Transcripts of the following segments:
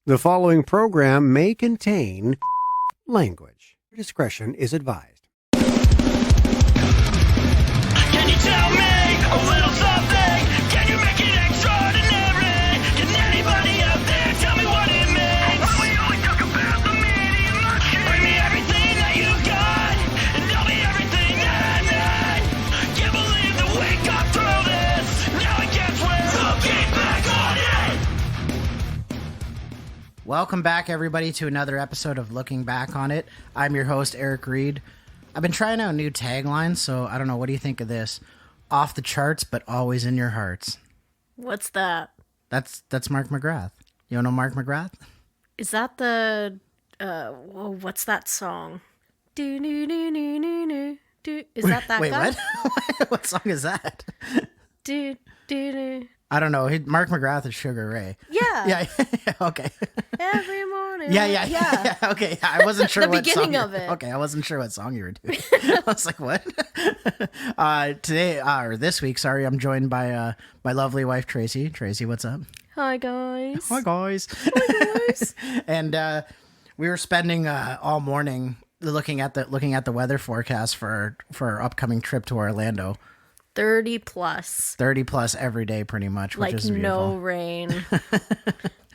The following program may contain language. Discretion is advised. Can you tell me a little something? Can you make it extraordinary? Can anybody out there tell me what it means? We only talk about the media machine. Bring me everything that you've got, and tell me everything that I'm not. Can't believe that we got through this. Now I guess we're looking back on it. Welcome back, everybody, to another episode of Looking Back on It. I'm your host, Eric Reid. I've been trying out new taglines, so I don't know. What do you think of this? Off the charts, but always in your hearts. What's that? That's Mark McGrath. You don't know Mark McGrath? Is that the what's that song? Do do do do do do. Is that Wait, guy? what? What song is that? Do do do. I don't know. Mark McGrath is Sugar Ray. Yeah. Yeah. Okay. Every morning. Yeah. Okay. I wasn't sure The what beginning song of it. Okay, I wasn't sure what song you were doing. I was like, what? Today, or this week, sorry, I'm joined by my lovely wife, Tracey. Tracey, what's up? Hi guys. Hi, guys. And we were spending all morning looking at the weather forecast for our upcoming trip to Orlando. 30 plus. 30 plus every day, pretty much, which Like is beautiful. no rain.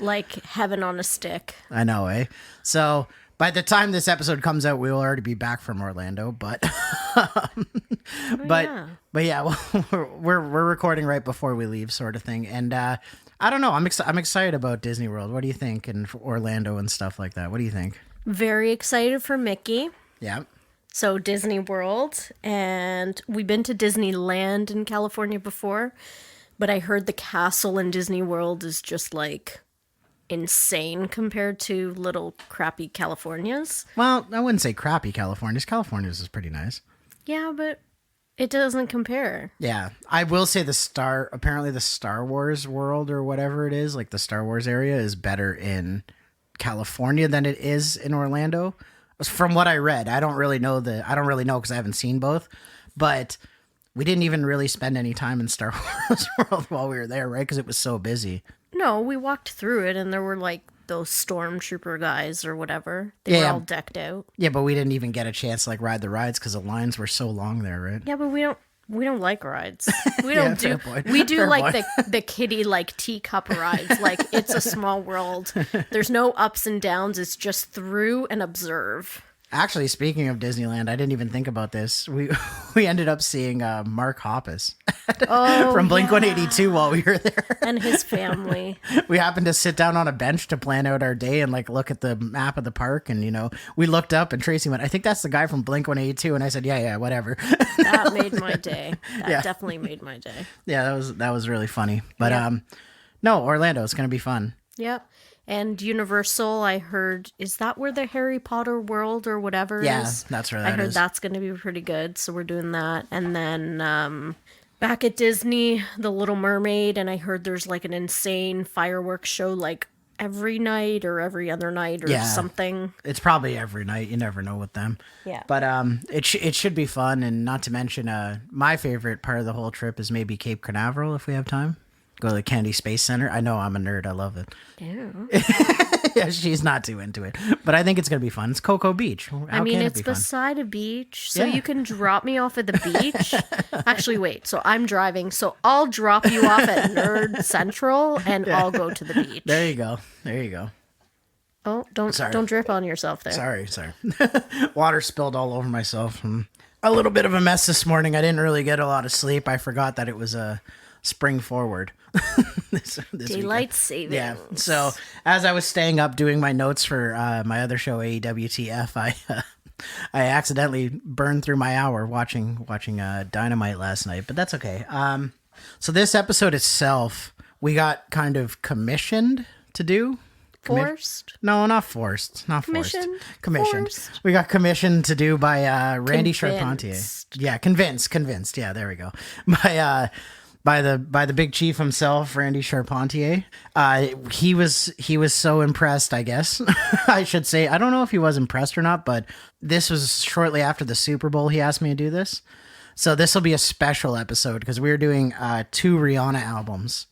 Like heaven on a stick. I know, eh? So by the time this episode comes out, we will already be back from Orlando. But but yeah, well, we're recording right before we leave, sort of thing. And I don't know. I'm excited about Disney World. What do you think? And Orlando and stuff like that. What do you think? Very excited for Mickey. Yeah. So Disney World, and we've been to Disneyland in California before, but I heard the castle in Disney World is just like insane compared to little crappy Californias. Well, I wouldn't say crappy California's. California's is pretty nice. Yeah, but it doesn't compare. Yeah. I will say apparently the Star Wars world or whatever it is, like the Star Wars area is better in California than it is in Orlando. From what I read, I don't really know because I haven't seen both, but we didn't even really spend any time in Star Wars World while we were there, right? Because it was so busy. No, we walked through it and there were like those stormtrooper guys or whatever. They were all decked out. Yeah, but we didn't even get a chance to like ride the rides because the lines were so long there, right? Yeah, but we don't like rides. We don't fair do. point. We do Fair like point. the kiddie like teacup rides. Like It's a Small World. There's no ups and downs. It's just through and observe. Actually, speaking of Disneyland, I didn't even think about this. We ended up seeing Mark Hoppus from Blink-182 while we were there. And his family. We happened to sit down on a bench to plan out our day and like look at the map of the park, and we looked up and Tracey went, "I think that's the guy from Blink-182," and I said, "Yeah, whatever." That made my day. That definitely made my day. Yeah, that was really funny. But no, Orlando, it's gonna be fun. Yep. And Universal, I heard, is that where the Harry Potter world or whatever Yeah, is? that's where that I heard is. that's going to be pretty good, so we're doing that. And then back at Disney, The Little Mermaid, and I heard there's like an insane fireworks show like every night or every other night or something. It's probably every night. You never know with them. Yeah. But it should be fun, and not to mention my favorite part of the whole trip is maybe Cape Canaveral if we have time. Go to the Kennedy Space Center. I know I'm a nerd. I love it. Ew. Yeah, she's not too into it, but I think it's gonna be fun. It's Cocoa Beach. I mean, it's beside a beach, so Yeah. you can drop me off at the beach. Actually, wait. So I'm driving, so I'll drop you off at Nerd Central, and I'll go to the beach. There you go. Oh, don't drip on yourself there. Sorry. Water spilled all over myself. A little bit of a mess this morning. I didn't really get a lot of sleep. I forgot that it was a spring forward. this Daylight weekend. savings. Yeah. So as I was staying up doing my notes for my other show, AEWTF, I accidentally burned through my hour watching Dynamite last night, but that's okay. So this episode itself, we got kind of commissioned to do. Forced? No, not forced. Not Commissioned? Commissioned. Forced? We got commissioned to do by Randy Charpentier. Convinced. Yeah, convinced. Yeah, there we go. By the big chief himself, Randy Charpentier. He was so impressed, I guess. I should say. I don't know if he was impressed or not, but this was shortly after the Super Bowl he asked me to do this. So this will be a special episode because we're doing 2 Rihanna albums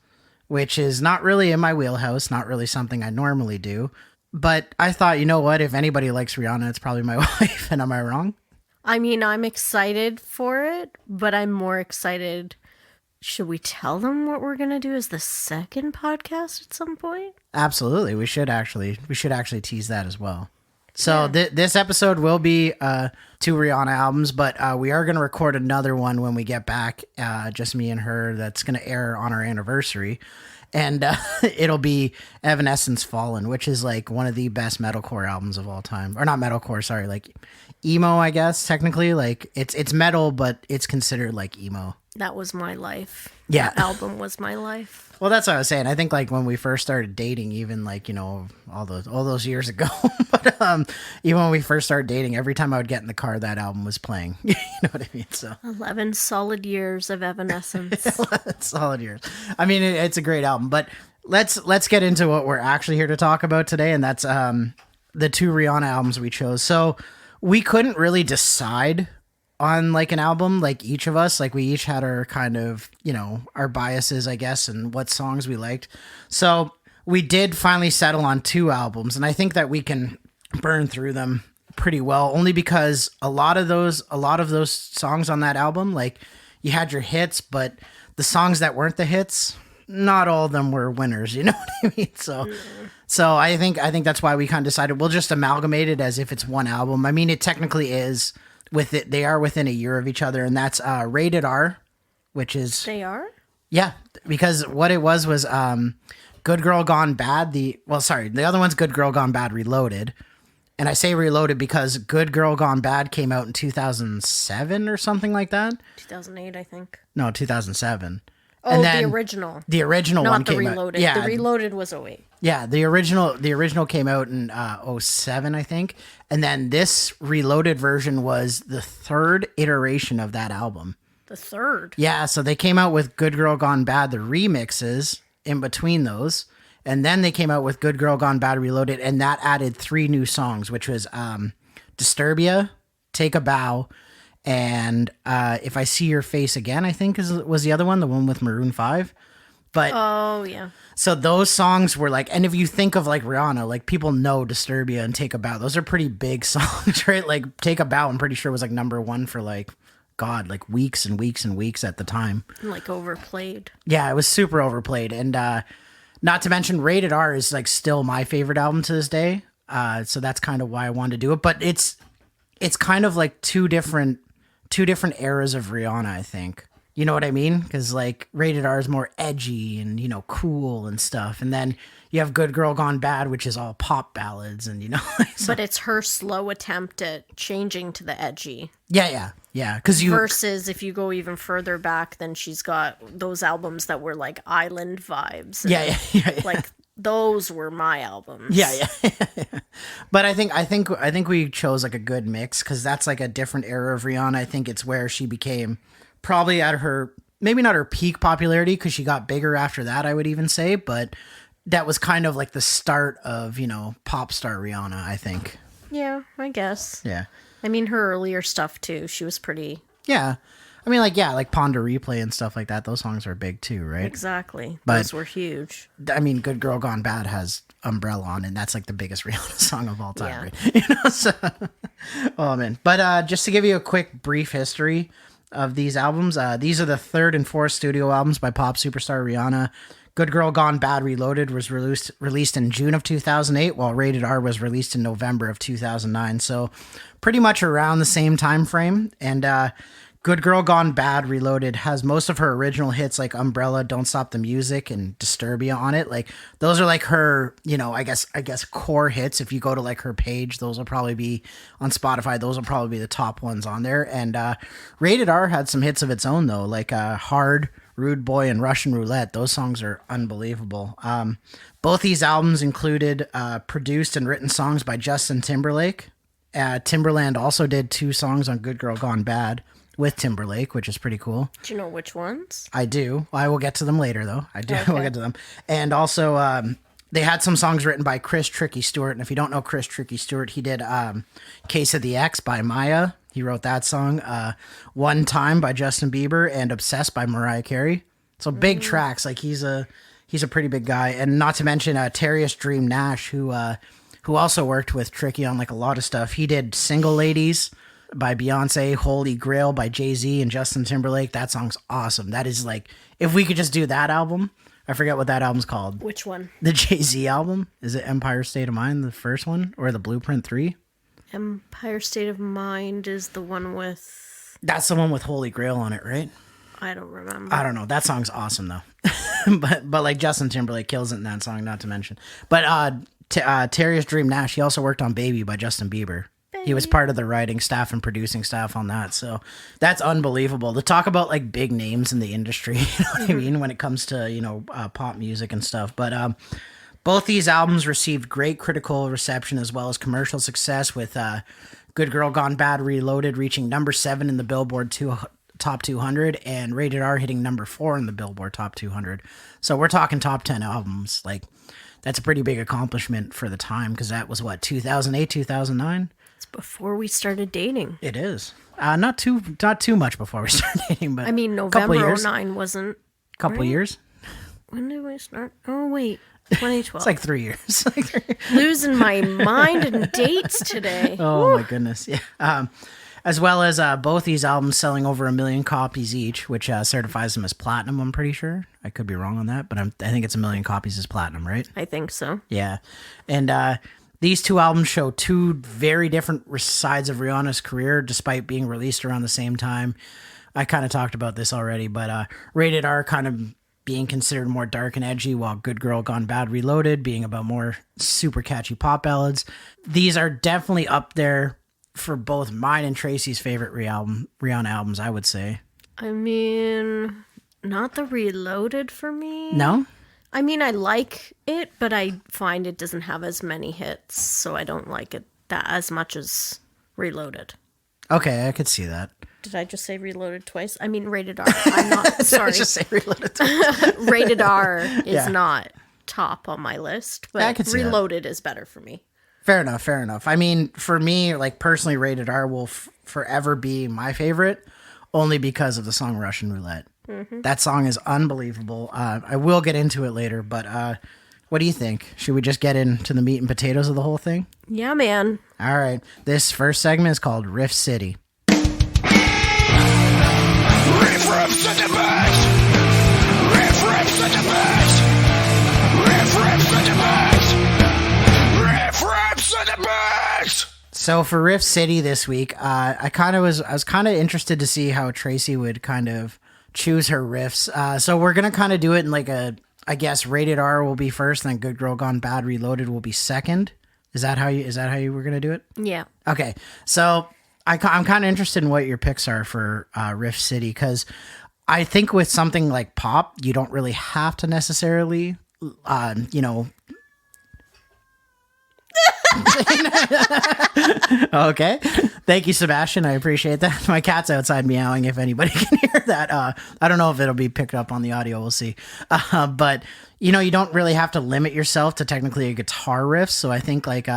which is not really in my wheelhouse, not really something I normally do. But I thought, you know what? If anybody likes Rihanna, it's probably my wife. And am I wrong? I mean, I'm excited for it, but I'm more excited. Should we tell them what we're going to do as the second podcast at some point? Absolutely. We should actually tease that as well. So this episode will be 2 Rihanna albums, but we are going to record another one when we get back, just me and her, that's going to air on our anniversary. And it'll be Evanescence Fallen, which is like one of the best metalcore albums of all time. Or not metalcore, sorry, like emo, I guess, technically. Like it's metal, but it's considered like emo. That was my life. Yeah. That album was my life. Well, that's what I was saying. I think like when we first started dating, even like, you know, all those years ago, but even when we first started dating, every time I would get in the car, that album was playing. You know what I mean? So 11 solid years of Evanescence. solid years. I mean, it's a great album, but let's get into what we're actually here to talk about today, and that's the 2 Rihanna albums we chose. So we couldn't really decide on like an album, like each of us, like we each had our kind of, you know, our biases, I guess, and what songs we liked. So we did finally settle on 2 albums, and I think that we can burn through them pretty well, only because a lot of those songs on that album, like you had your hits, but the songs that weren't the hits, not all of them were winners, you know what I mean? So I think that's why we kind of decided we'll just amalgamate it as if it's one album. I mean, it technically is. They are within a year of each other, and that's Rated R, which is... They are? Yeah, because what it was Good Girl Gone Bad. The other one's Good Girl Gone Bad Reloaded. And I say Reloaded because Good Girl Gone Bad came out in 2007 or something like that. 2008, I think. No, 2007. Oh, and then the original. The original Not one the came Reloaded. out. Yeah, The Reloaded was 08. Yeah, the original came out in 07, I think. And then this Reloaded version was the 3rd iteration of that album. The 3rd? Yeah, so they came out with Good Girl Gone Bad, the remixes in between those. And then they came out with Good Girl Gone Bad Reloaded, and that added 3 new songs, which was Disturbia, Take a Bow, and If I See Your Face Again, I think was the other one, the one with Maroon 5. But oh, yeah. So those songs were like, and if you think of like Rihanna, like people know Disturbia and Take a Bow. Those are pretty big songs, right? Like Take a Bow, I'm pretty sure was like #1 for like, God, like weeks and weeks and weeks at the time. Like overplayed. Yeah, it was super overplayed. And not to mention Rated R is like still my favorite album to this day. So that's kind of why I wanted to do it. But it's kind of like two different eras of Rihanna, I think. You know what I mean? Because like Rated R is more edgy and, you know, cool and stuff. And then you have Good Girl Gone Bad, which is all pop ballads and, you know. So, but it's her slow attempt at changing to the edgy. Yeah. Versus if you go even further back, then she's got those albums that were like island vibes. Yeah. Like those were my albums. Yeah. But I think we chose like a good mix because that's like a different era of Rihanna. I think it's where she became probably at her, maybe not her peak popularity because she got bigger after that, I would even say, but that was kind of like the start of, you know, pop star Rihanna, I think. Yeah, I guess. Yeah. I mean, her earlier stuff too, she was pretty... Yeah. I mean, like Ponder Replay and stuff like that, those songs are big too, right? Exactly. But, those were huge. I mean, Good Girl Gone Bad has Umbrella on, and that's like the biggest Rihanna song of all time, Yeah. right? You know, so... Oh, man. But just to give you a quick, brief history of these albums. These are the 3rd and 4th studio albums by pop superstar Rihanna. Good Girl Gone Bad Reloaded was released in June of 2008, while Rated R was released in November of 2009. So pretty much around the same time frame. And Good Girl Gone Bad Reloaded has most of her original hits like Umbrella, Don't Stop the Music, and Disturbia on it. Like those are like her, you know, I guess core hits. If you go to like her page, those will probably be on Spotify. Those will probably be the top ones on there. And Rated R had some hits of its own though, like Hard, Rude Boy, and Russian Roulette. Those songs are unbelievable. Both these albums included produced and written songs by Justin Timberlake. Timberland also did 2 songs on Good Girl Gone Bad with Timberlake, which is pretty cool. Do you know which ones? I do. I will get to them later, though. I do. Okay. We'll get to them. And also, they had some songs written by Chris Tricky Stewart. And if you don't know Chris Tricky Stewart, he did Case of the X by Maya. He wrote that song. One Time by Justin Bieber and Obsessed by Mariah Carey. So big tracks. Like he's a He's a pretty big guy. And not to mention Terrius Dream Nash, who also worked with Tricky on like a lot of stuff. He did Single Ladies by Beyonce, Holy Grail by Jay-Z and Justin Timberlake. That song's awesome. That is like, if we could just do that album, I forget what that album's called. Which one? The Jay-Z album. Is it Empire State of Mind, the first one? Or the Blueprint 3? Empire State of Mind is the one with... That's the one with Holy Grail on it, right? I don't remember. I don't know. That song's awesome though. but like Justin Timberlake kills it in that song, not to mention. But Terrius Dream Nash, he also worked on Baby by Justin Bieber. He was part of the writing staff and producing staff on that. So that's unbelievable. To talk about like big names in the industry, you know what I mean, when it comes to, you know, pop music and stuff. But both these albums received great critical reception as well as commercial success, with Good Girl Gone Bad Reloaded reaching number 7 in the Billboard Top 200 and Rated R hitting number 4 in the Billboard Top 200. So we're talking top 10 albums. Like, that's a pretty big accomplishment for the time, because that was what, 2008, 2009? It's before we started dating. It is. Not too much before we started dating, but I mean, November 09 wasn't... Couple right? years? When did we start? Oh, wait. 2012. It's like 3 years. Losing my mind and dates today. Oh, my goodness. Yeah. As well as both these albums selling over 1 million copies each, which certifies them as platinum, I'm pretty sure. I could be wrong on that, but I think it's 1 million copies as platinum, right? I think so. Yeah. And these two albums show two very different sides of Rihanna's career, despite being released around the same time. I kind of talked about this already, but Rated R kind of being considered more dark and edgy, while Good Girl Gone Bad Reloaded being about more super catchy pop ballads. These are definitely up there for both mine and Tracey's favorite Rihanna albums, I would say. I mean, not the Reloaded for me. No? I mean, I like it, but I find it doesn't have as many hits, so I don't like it that as much as Reloaded. Okay, I could see that. Did I just say Reloaded twice? I mean, Rated R. I'm not sorry. Just say Reloaded twice. Rated R is Yeah. not top on my list, but I could see that. Reloaded is better for me. Fair enough. I mean, for me, like personally, Rated R will forever be my favorite, only because of the song Russian Roulette. Mm-hmm. That song is unbelievable. I will get into it later, but what do you think? Should we just get into the meat and potatoes of the whole thing? Yeah, man. All right. This first segment is called Riff City. Riff raps at the best. Riff raps at the best. Riff raps at the best. Riff raps at the best. So for Riff City this week, I was kind of interested to see how Tracey would kind of choose her riffs. So we're gonna kind of do it in like I guess Rated R will be first, then Good Girl Gone Bad Reloaded will be second. Is that how you were gonna do it? Yeah. Okay, so I'm kind of interested in what your picks are for Riff City, because I think with something like pop, you don't really have to necessarily, Okay. Thank you, Sebastian. I appreciate that. My cat's outside meowing, if anybody can hear that. I don't know if it'll be picked up on the audio. We'll see. But, you don't really have to limit yourself to technically a guitar riff. So I think like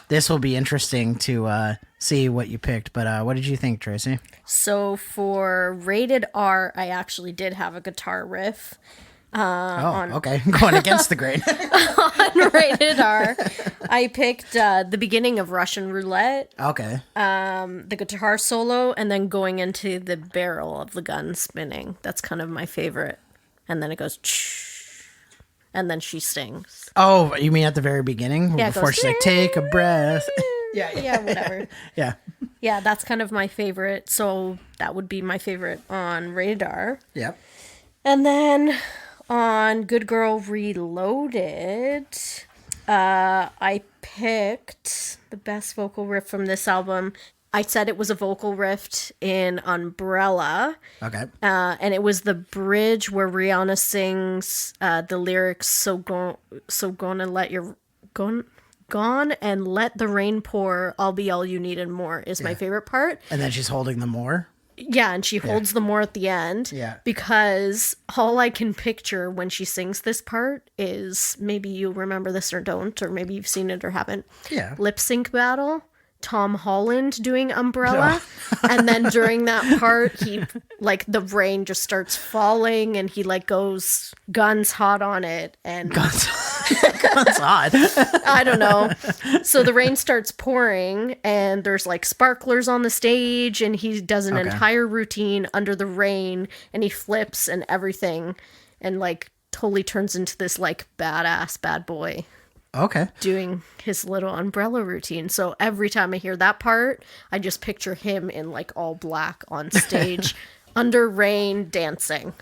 this will be interesting to see what you picked. But what did you think, Tracey? So for Rated R, I actually did have a guitar riff. Okay. Going against the grain. On Rated R, I picked the beginning of Russian Roulette, Okay. the guitar solo, and then going into the barrel of the gun spinning. That's kind of my favorite. And then it goes, and then she sings. Oh, you mean at the very beginning? Yeah, it before goes, she's like, take a breath. Yeah, whatever. Yeah. Yeah, that's kind of my favorite. So that would be my favorite on Rated R. Yep. And then on Good Girl Reloaded, I picked the best vocal riff from this album. I said it was a vocal riff in Umbrella. Okay. And it was the bridge where Rihanna sings the lyrics, gone and let the rain pour, I'll be all you need and more is my favorite part. And then she's holding the more. Yeah, and she holds the more at the end. Yeah. Because all I can picture when she sings this part is, maybe you remember this or don't, or maybe you've seen it or haven't. Yeah. Lip sync battle. Tom Holland doing Umbrella. And then during that part, he like the rain just starts falling and he like goes guns hot on it and Guns hot. I don't know. So the rain starts pouring and there's like sparklers on the stage and he does an entire routine under the rain and he flips and everything and like totally turns into this like badass bad boy. Okay. Doing his little umbrella routine. So every time I hear that part, I just picture him in like all black on stage under rain dancing.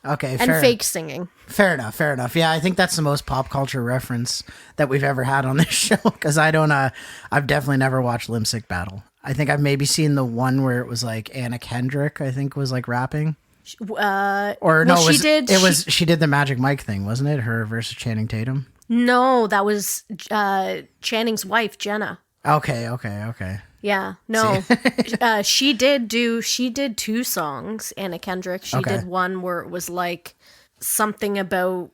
Okay. And fake singing. Fair enough. Yeah, I think that's the most pop culture reference that we've ever had on this show because I've definitely never watched Limp Bizkit Battle. I think I've maybe seen the one where it was like Anna Kendrick, I think was like rapping. She did the Magic Mike thing, wasn't it? Her versus Channing Tatum. No, that was Channing's wife, Jenna. Okay. Yeah, no, she did 2 songs. Anna Kendrick. She did one where it was like something about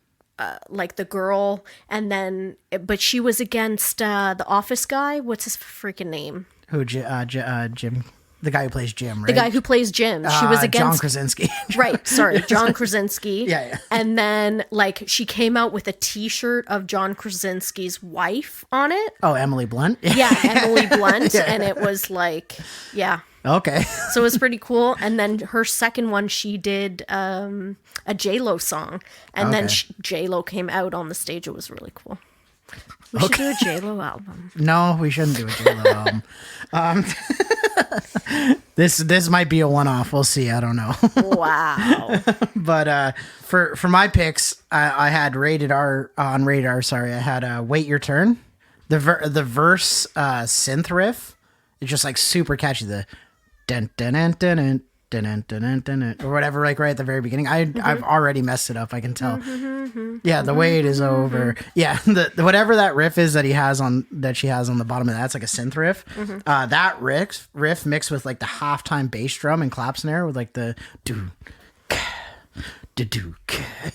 like the girl, and then but she was against the Office guy. What's his freaking name? Who? Jim. The guy who plays Jim, right? The guy who plays Jim. She was against John Krasinski. Right, sorry, John Krasinski. Yeah. And then like she came out with a T-shirt of John Krasinski's wife on it. Oh, Emily Blunt. Yeah, Emily Blunt, and it was like, yeah. Okay. So it was pretty cool. And then her second one, she did a J-Lo song, and then J-Lo came out on the stage. It was really cool. We should do a J-Lo album. No, we shouldn't do a J-Lo album. This might be a one-off. We'll see. I don't know. Wow. But for my picks, I had rated R on Rated R. Sorry, I had Wait Your Turn. The verse synth riff. It's just like super catchy. The dun dun dun dun dun. Or whatever, like right at the very beginning. I've already messed it up. I can tell. Yeah, the wait is over. Yeah, the whatever that riff is that she has on the bottom of that, it's like a synth riff. That riff mixed with like the halftime bass drum and clap snare with like the do.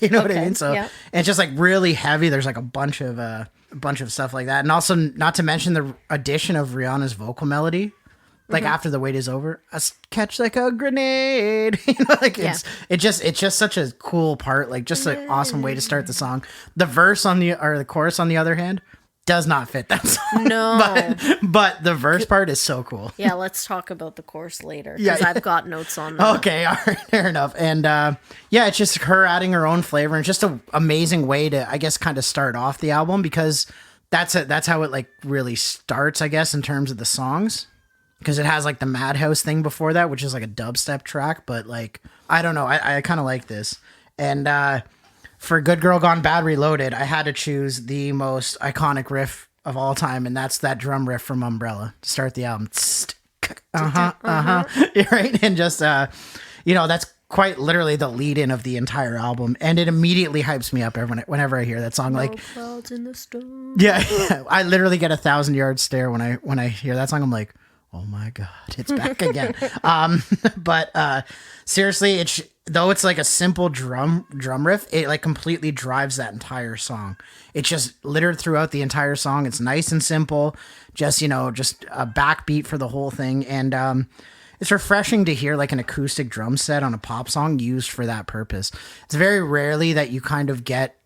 You know what I mean? So it's just like really heavy. There's like a bunch of stuff like that, and also not to mention the addition of Rihanna's vocal melody. Like after the wait is over, I catch like a grenade. You know, like it's just such a cool part. Like just an awesome way to start the song. The the chorus on the other hand does not fit that song. No, but the verse part is so cool. Yeah, let's talk about the chorus later because I've got notes on that. Okay, all right, fair enough. And it's just her adding her own flavor and just an amazing way to, I guess, kind of start off the album because that's how it like really starts, I guess, in terms of the songs. Because it has like the Madhouse thing before that, which is like a dubstep track. But like, I don't know. I kind of like this. And for Good Girl Gone Bad Reloaded, I had to choose the most iconic riff of all time. And that's that drum riff from Umbrella to start the album. Right? And just, that's quite literally the lead-in of the entire album. And it immediately hypes me up whenever I hear that song. Like, clouds in the storm. Yeah. I literally get 1,000-yard stare when I hear that song. I'm like, oh my God, it's back again. But seriously, though it's like a simple drum riff, it like completely drives that entire song. It's just littered throughout the entire song. It's nice and simple, just a backbeat for the whole thing. And it's refreshing to hear like an acoustic drum set on a pop song used for that purpose. It's very rarely that you kind of get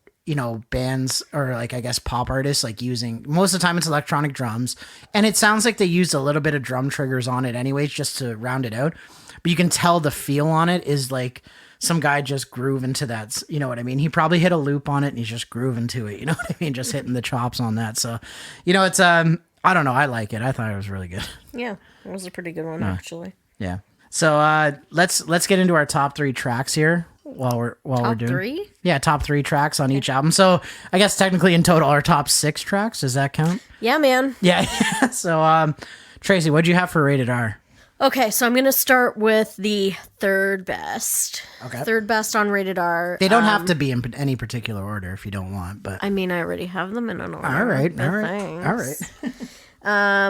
bands or like, I guess, pop artists like using, most of the time it's electronic drums, and it sounds like they used a little bit of drum triggers on it anyways, just to round it out. But you can tell the feel on it is like some guy just grooving to that. You know what I mean? He probably hit a loop on it and he's just grooving to it. You know what I mean? Just hitting the chops on that. So, it's, I don't know. I like it. I thought it was really good. Yeah. It was a pretty good one, actually. Yeah. So, let's get into our top 3 tracks here. While we're doing top 3? Yeah, top 3 tracks on each album. So I guess technically in total our top 6 tracks. Does that count? Yeah, man. Yeah. So Tracey, what'd you have for Rated R? Okay, so I'm gonna start with the third best. Okay. Third best on Rated R. They don't have to be in any particular order if you don't want, but I mean I already have them in an order. All right.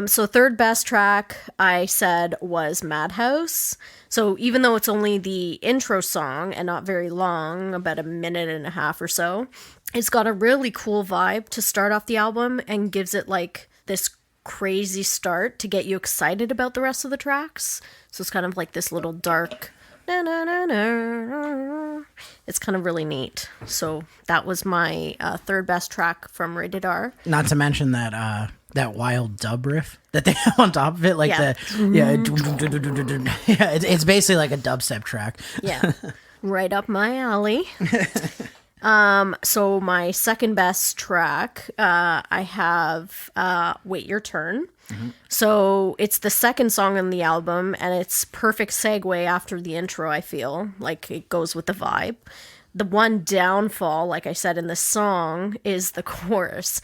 So third best track I said was Madhouse. So even though it's only the intro song and not very long, about 1.5 minutes or so, it's got a really cool vibe to start off the album and gives it like this crazy start to get you excited about the rest of the tracks. So it's kind of like this little dark. Na, na, na, na. It's kind of really neat. So that was my third best track from Rated R. Not to mention that that wild dub riff that they have on top of it, like Yeah. it's basically like a dubstep track. Yeah, right up my alley. So my second best track, I have Wait Your Turn. So it's the second song on the album, and it's perfect segue after the intro, I feel. Like, it goes with the vibe. The one downfall, like I said in the song, is the chorus.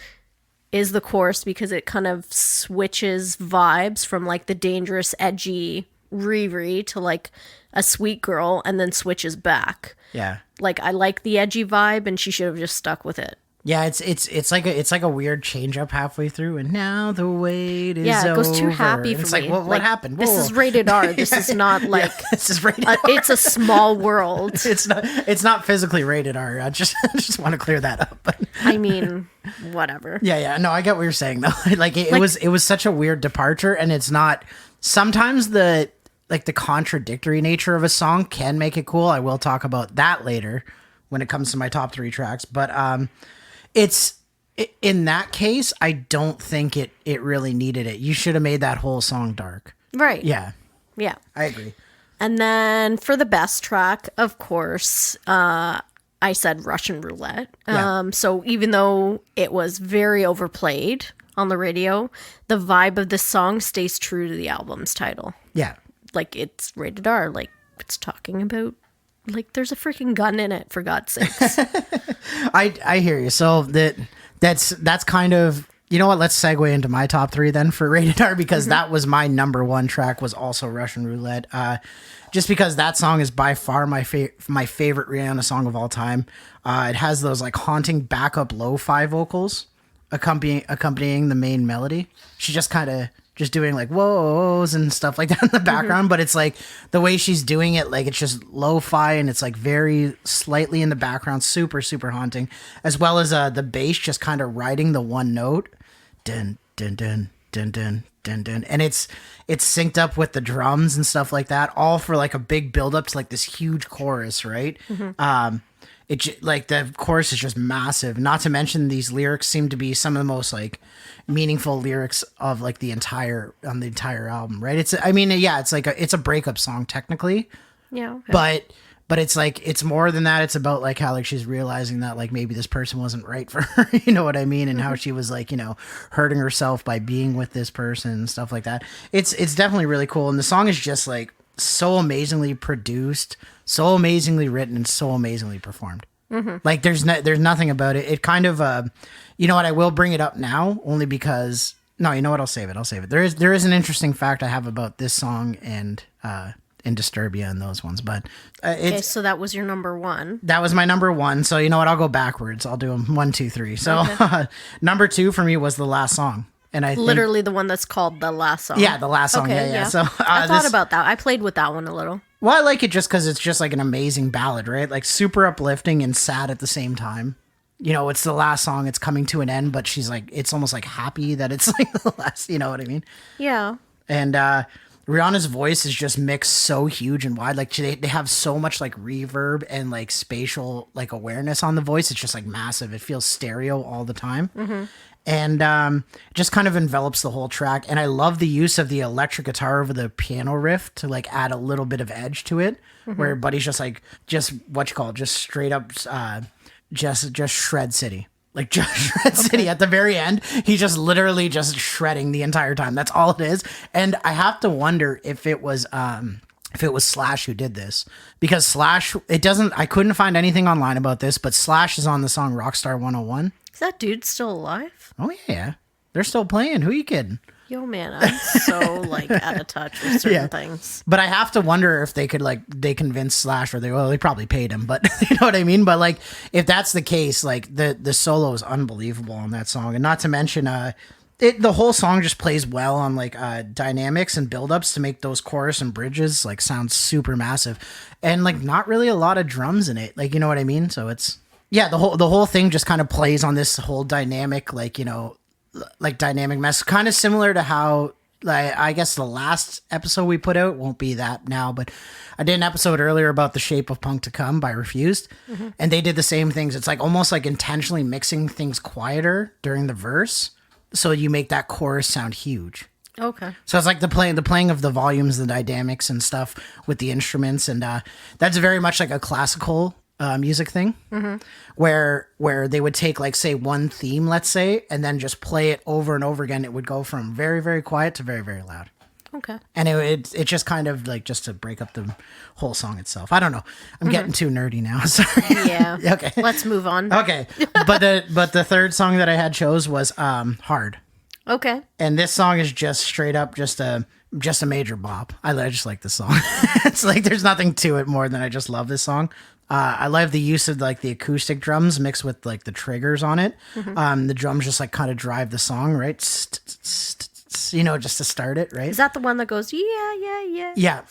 Because it kind of switches vibes from, like, the dangerous, edgy Riri to, like, a sweet girl, and then switches back. Yeah. Like, I like the edgy vibe, and she should have just stuck with it. Yeah, it's like a weird change up halfway through, and now the wait is Yeah, it goes too over. happy for It's me. like, what happened? This Whoa. is rated R. This is not like This is rated R. it's a small world. It's not physically rated R. I just want to clear that up. But I mean, whatever. yeah. No, I get what you're saying though. It was such a weird departure, and it's not. Sometimes the contradictory nature of a song can make it cool. I will talk about that later when it comes to my top 3 tracks. But in that case, I don't think it really needed it. You should have made that whole song dark. Right. Yeah, Yeah. I agree. And then for the best track, of course, I said Russian Roulette. Yeah. So even though it was very overplayed on the radio, the vibe of the song stays true to the album's title. Yeah. Like, it's rated R. Like, it's talking about, like, there's a freaking gun in it, for God's sakes. I hear you. So that's kind of, you know what? Let's segue into my top 3 then for Rated R, because that was my number 1 track, was also Russian Roulette. Just because that song is by far my favorite Rihanna song of all time. It has those like haunting backup lo-fi vocals accompanying the main melody. She just kind of just doing like whoas and stuff like that in the background, but it's like the way she's doing it, like it's just lo-fi and it's like very slightly in the background, super super haunting, as well as the bass just kind of riding the one note, dun dun dun dun dun dun dun, and it's synced up with the drums and stuff like that, all for like a big build up to like this huge chorus, right? Like the chorus is just massive. Not to mention these lyrics seem to be some of the most like meaningful lyrics of like the entire album, right? It's like it's a breakup song technically, Yeah. Okay. but it's like it's more than that. It's about like how like she's realizing that like maybe this person wasn't right for her, you know what I mean, and how she was like, you know, hurting herself by being with this person and stuff like that. It's definitely really cool, and the song is just like so amazingly produced, so amazingly written, and so amazingly performed. Like there's nothing about it. It kind of you know what, I will bring it up now only because no, you know what, I'll save it. There is an interesting fact I have about this song and Disturbia and those ones, but Okay, so that was your number 1. that was my number 1. So you know what, I'll go backwards. I'll do them 1, 2, 3. So number 2 for me was the last song. And I Literally the one that's called The Last Song. Yeah, the last song. Okay, Yeah. So I thought about that. I played with that one a little. Well, I like it just because it's just like an amazing ballad, right? Like super uplifting and sad at the same time. You know, it's the last song. It's coming to an end, but she's like, it's almost like happy that it's like the last, you know what I mean? Yeah. And Rihanna's voice is just mixed so huge and wide. Like they have so much like reverb and like spatial like awareness on the voice. It's just like massive. It feels stereo all the time. And just kind of envelops the whole track. And I love the use of the electric guitar over the piano riff to like add a little bit of edge to it, where Buddy's just like, just straight up, just Shred City. Like just Shred City at the very end. He's just literally just shredding the entire time. That's all it is. And I have to wonder if it was Slash who did this, because Slash, I couldn't find anything online about this, but Slash is on the song Rockstar 101. Is that dude still alive? Oh yeah, they're still playing. Who are you kidding? Yo, man, I'm so like out of touch with certain things. But I have to wonder if they could they convinced Slash, or they probably paid him, but you know what I mean? But like, if that's the case, like the solo is unbelievable on that song. And not to mention, the whole song just plays well on like dynamics and build-ups to make those chorus and bridges like sound super massive, and like not really a lot of drums in it. Like, you know what I mean? So it's, yeah, the whole thing just kind of plays on this whole dynamic, like, you know, like dynamic mess, kind of similar to how, like, I guess the last episode we put out won't be that now, but I did an episode earlier about The Shape of Punk to Come by Refused, and they did the same things. It's like almost like intentionally mixing things quieter during the verse, so you make that chorus sound huge. Okay. So it's like the playing of the volumes, the dynamics and stuff with the instruments, and that's very much like a classical music thing, where they would take, like, say one theme, let's say, and then just play it over and over again. It would go from very, very quiet to very, very loud. Okay. And it just kind of like, just to break up the whole song itself. I don't know. I'm getting too nerdy now. Sorry. Yeah. Okay. Let's move on. Okay. But the third song that I had chose was Hard. Okay. And this song is just straight up just a major bop. I just like this song. It's like there's nothing to it more than I just love this song. I love the use of like the acoustic drums mixed with like the triggers on it. The drums just like kind of drive the song, right? You know, just to start it, right? Is that the one that goes, yeah, yeah, yeah? Yeah.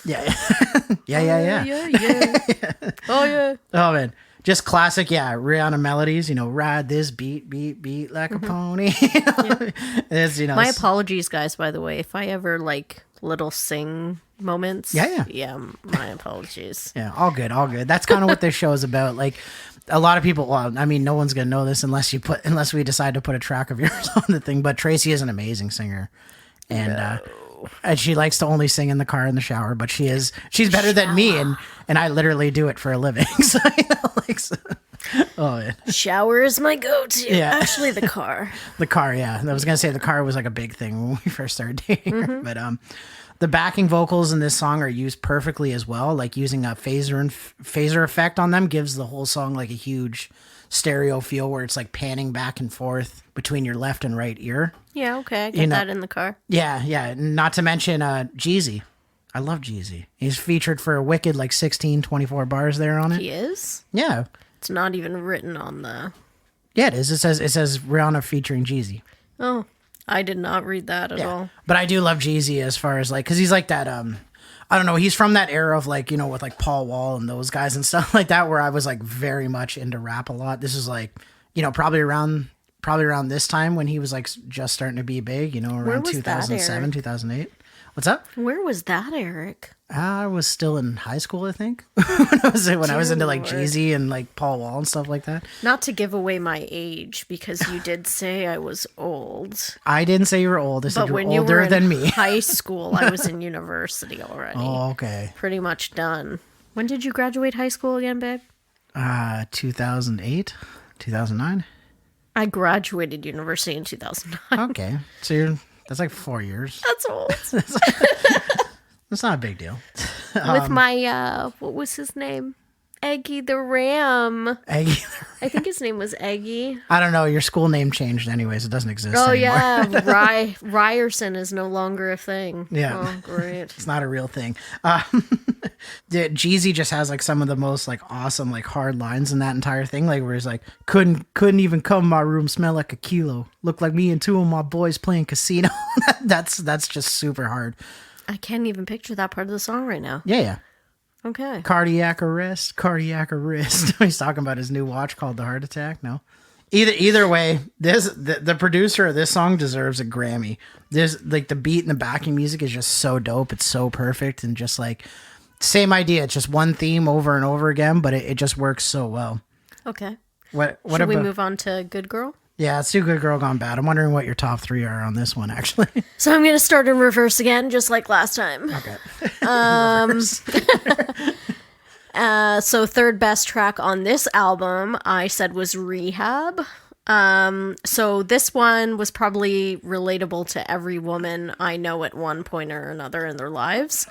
Yeah. Yeah. Oh, yeah. Oh man, just classic. Yeah, Rihanna melodies. You know, ride this beat like a pony. It's, you know, My apologies, guys, by the way. If I ever, like, little sing moments. Yeah. My apologies. Yeah, all good. That's kind of what this show is about. Like, a lot of people, well, I mean, no one's gonna know this unless we decide to put a track of yours on the thing. But Tracey is an amazing singer, and she likes to only sing in the car in the shower. But she's better than me, and I literally do it for a living. So, you know, like, so, oh man. Shower is my go-to. Yeah. Actually, the car. The car, yeah. I was gonna say the car was like a big thing when we first started dating her. But the backing vocals in this song are used perfectly as well. Like, using a phaser effect on them gives the whole song like a huge stereo feel, where it's like panning back and forth between your left and right ear. Yeah, okay. I get that in the car. Yeah. Not to mention Jeezy. I love Jeezy. He's featured for a wicked like 16, 24 bars there on it. He is? Yeah. It's not even written on the... Yeah, it is. It says Rihanna featuring Jeezy. Oh, I did not read that at all. But I do love Jeezy as far as like, because he's like that, I don't know, he's from that era of like, you know, with like Paul Wall and those guys and stuff like that, where I was like very much into rap a lot. This is like, you know, probably around this time when he was like just starting to be big, you know, around was that, 2007, Eric? 2008. What's up? Where was that, Eric? I was still in high school, I think, when I was into like Lord. Jeezy and like Paul Wall and stuff like that. Not to give away my age, because you did say I was old. I didn't say you were old. I said But you were when you older were in than me. high school, I was in university already. Oh, okay. Pretty much done. When did you graduate high school again, babe? 2008, 2009. I graduated university in 2009. Okay, so that's like 4 years. That's old. That's not a big deal. With my, what was his name? Eggy the Ram. Eggy. I think his name was Eggy. I don't know. Your school name changed anyways. It doesn't exist Oh, anymore. yeah. Ryerson is no longer a thing. Yeah. Oh, great. It's not a real thing. Jeezy just has like some of the most like awesome like hard lines in that entire thing. Like where he's like, couldn't even come in my room, smell like a kilo. Look like me and two of my boys playing casino. That's just super hard. I can't even picture that part of the song right now. Yeah. Okay. Cardiac arrest. He's talking about his new watch called the Heart Attack. No. Either way, the producer of this song deserves a Grammy. There's like the beat and the backing music is just so dope. It's so perfect, and just like same idea. It's just one theme over and over again, but it just works so well. Okay. What Should we about, move on to Good Girl? Yeah, let's do Good Girl Gone Bad. I'm wondering what your top 3 are on this one, actually. So I'm going to start in reverse again, just like last time. Okay. So third best track on this album, I said, was Rehab. So this one was probably relatable to every woman I know at one point or another in their lives.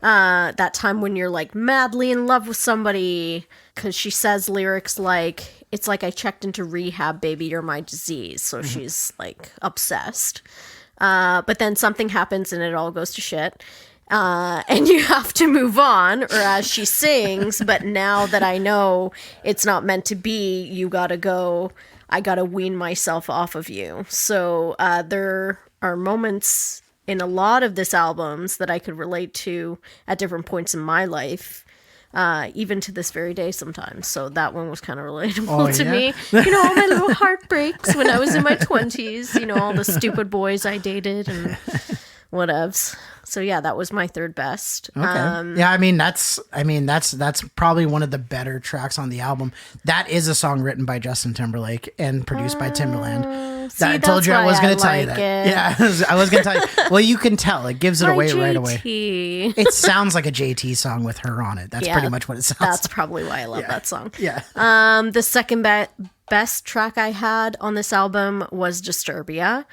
That time when you're like madly in love with somebody, because she says lyrics like, it's like I checked into rehab, baby, you're my disease. So she's like obsessed. But then something happens and it all goes to shit. And you have to move on, or as she sings, but now that I know it's not meant to be, you gotta go, I gotta wean myself off of you. So there are moments in a lot of this albums that I could relate to at different points in my life, even to this very day sometimes. So that one was kind of relatable Oh, to yeah? me. You know, all my little heartbreaks when I was in my 20s, you know, all the stupid boys I dated and whatevs. So yeah, that was my third best. Okay. Yeah, I mean that's probably one of the better tracks on the album. That is a song written by Justin Timberlake and produced by Timbaland. See, I told you I was going to tell you like that. it. Yeah, I was going to tell you. Well, you can tell. It gives it My away right away. JT. It sounds like a JT song with her on it. That's Yeah, pretty much what it sounds That's like. probably why I love that song. Yeah. The second best track I had on this album was Disturbia.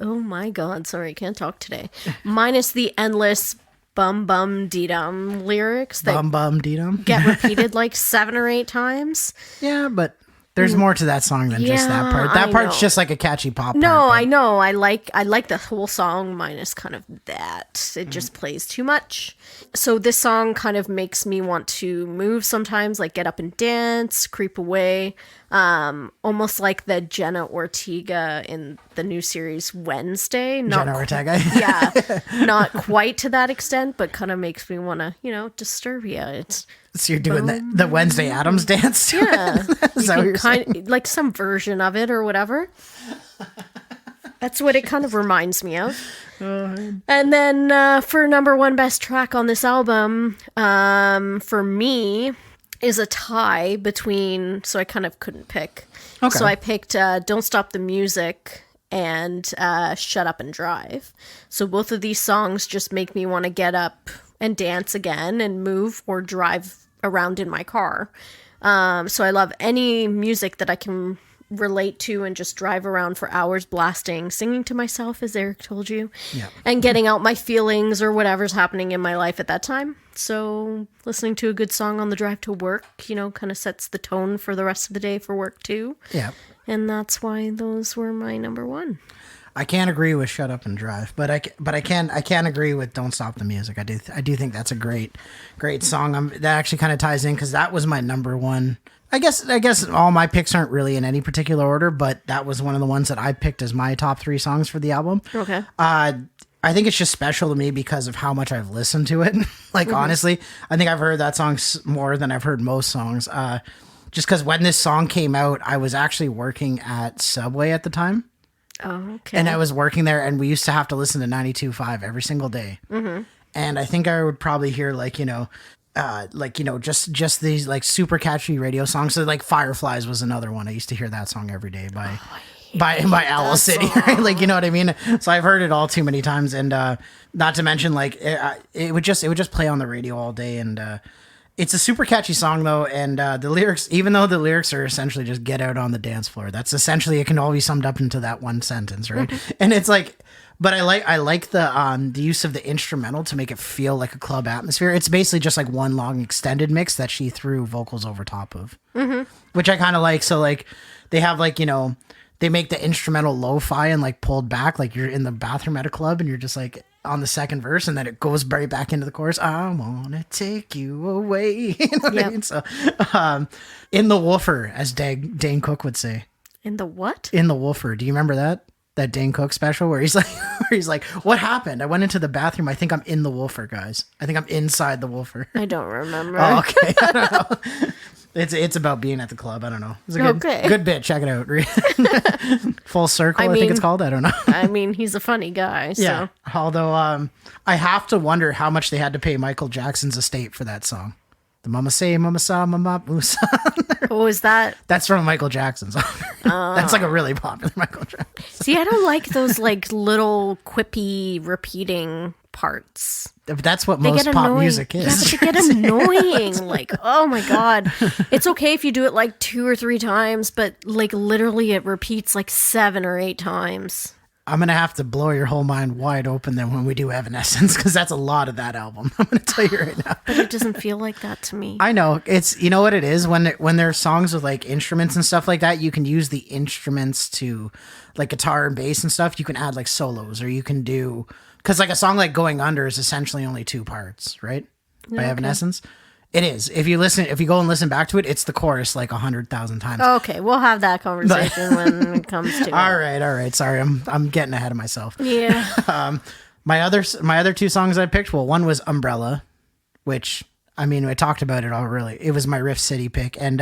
Oh my god, sorry, I can't talk today. Minus the endless bum bum dee dum lyrics that Bum bum dee dum. get repeated like 7 or 8 times. Yeah, but there's more to that song than just that Yeah, part. That I part's know. just like a catchy pop. No, part, I know. I like the whole song minus kind of that. It just plays too much. So this song kind of makes me want to move sometimes, like get up and dance, creep away. Almost like the Jenna Ortega in the new series Wednesday. Jenna Ortega. Yeah, not quite to that extent, but kind of makes me want to, you know, disturb you. It's So you're doing the Wednesday Addams dance. To yeah, it? Is that what you're saying? kind like some version of it or whatever. That's what it kind of reminds me of. And then for number one best track on this album, for me, is a tie between. So I kind of couldn't pick. Okay. So I picked "Don't Stop the Music" and "Shut Up and Drive." So both of these songs just make me want to get up and dance again and move or drive around in my car. So I love any music that I can relate to and just drive around for hours blasting, singing to myself, as Eric told you, and getting out my feelings or whatever's happening in my life at that time. So listening to a good song on the drive to work, you know, kind of sets the tone for the rest of the day for work too. Yeah. And that's why those were my number one. I can't agree with "Shut Up and Drive," but I can agree with "Don't Stop the Music." I do think that's a great song. That actually kind of ties in because that was my number one. I guess all my picks aren't really in any particular order, but that was one of the ones that I picked as my top 3 songs for the album. Okay. I think it's just special to me because of how much I've listened to it. Like, honestly, I think I've heard that song more than I've heard most songs. Just because when this song came out, I was actually working at Subway at the time. Oh, okay. And I was working there, and we used to have to listen to 92.5 every single day. Mm-hmm. And I think I would probably hear just these like super catchy radio songs. So like "Fireflies" was another one. I used to hear that song every day by Owl City, right? Like, you know what I mean? So I've heard it all too many times, and not to mention like it would just play on the radio all day, and it's a super catchy song though, and the lyrics, even though the lyrics are essentially just "get out on the dance floor," that's essentially, it can all be summed up into that one sentence, right? And it's like, but I like the use of the instrumental to make it feel like a club atmosphere. It's basically just like one long extended mix that she threw vocals over top of, which I kind of like. So like they have like, you know, they make the instrumental lo-fi and like pulled back, like you're in the bathroom at a club and you're just like on the second verse, and then it goes right back into the chorus. I wanna take you away. You know what I mean? So in the woofer, as Dane Cook would say. In the what? In the woofer. Do you remember that Dane Cook special where he's like, what happened? I went into the bathroom. I think I'm in the woofer, guys. I think I'm inside the woofer. I don't remember. Oh, okay. I don't know. It's about being at the club. I don't know. It's a good bit. Check it out. Full Circle, I think it's called. I don't know. I mean, he's a funny guy. So. Yeah. Although I have to wonder how much they had to pay Michael Jackson's estate for that song. The Mama Say, Mama Sa, Mama Musa. What was that? That's from Michael Jackson's song. That's like a really popular Michael Jackson. See, I don't like those like little quippy repeating parts. But that's what most pop music is. Yeah, but they get annoying. Like, oh my God. It's okay if you do it like 2 or 3 times, but like literally it repeats like 7 or 8 times. I'm going to have to blow your whole mind wide open then when we do Evanescence, because that's a lot of that album. I'm going to tell you right now. But it doesn't feel like that to me. I know. It's, you know what it is? When there are songs with like instruments and stuff like that, you can use the instruments to like guitar and bass and stuff. You can add like solos, or you can do, because like a song like Going Under is essentially only 2 parts, right? By Evanescence. It is. If you go and listen back to it, it's the chorus like 100,000 times. Okay, we'll have that conversation when it comes to all right. Sorry, I'm getting ahead of myself. Yeah. My other 2 songs I picked, well, one was Umbrella, which I mean, I talked about it already. It was my Rift City pick. And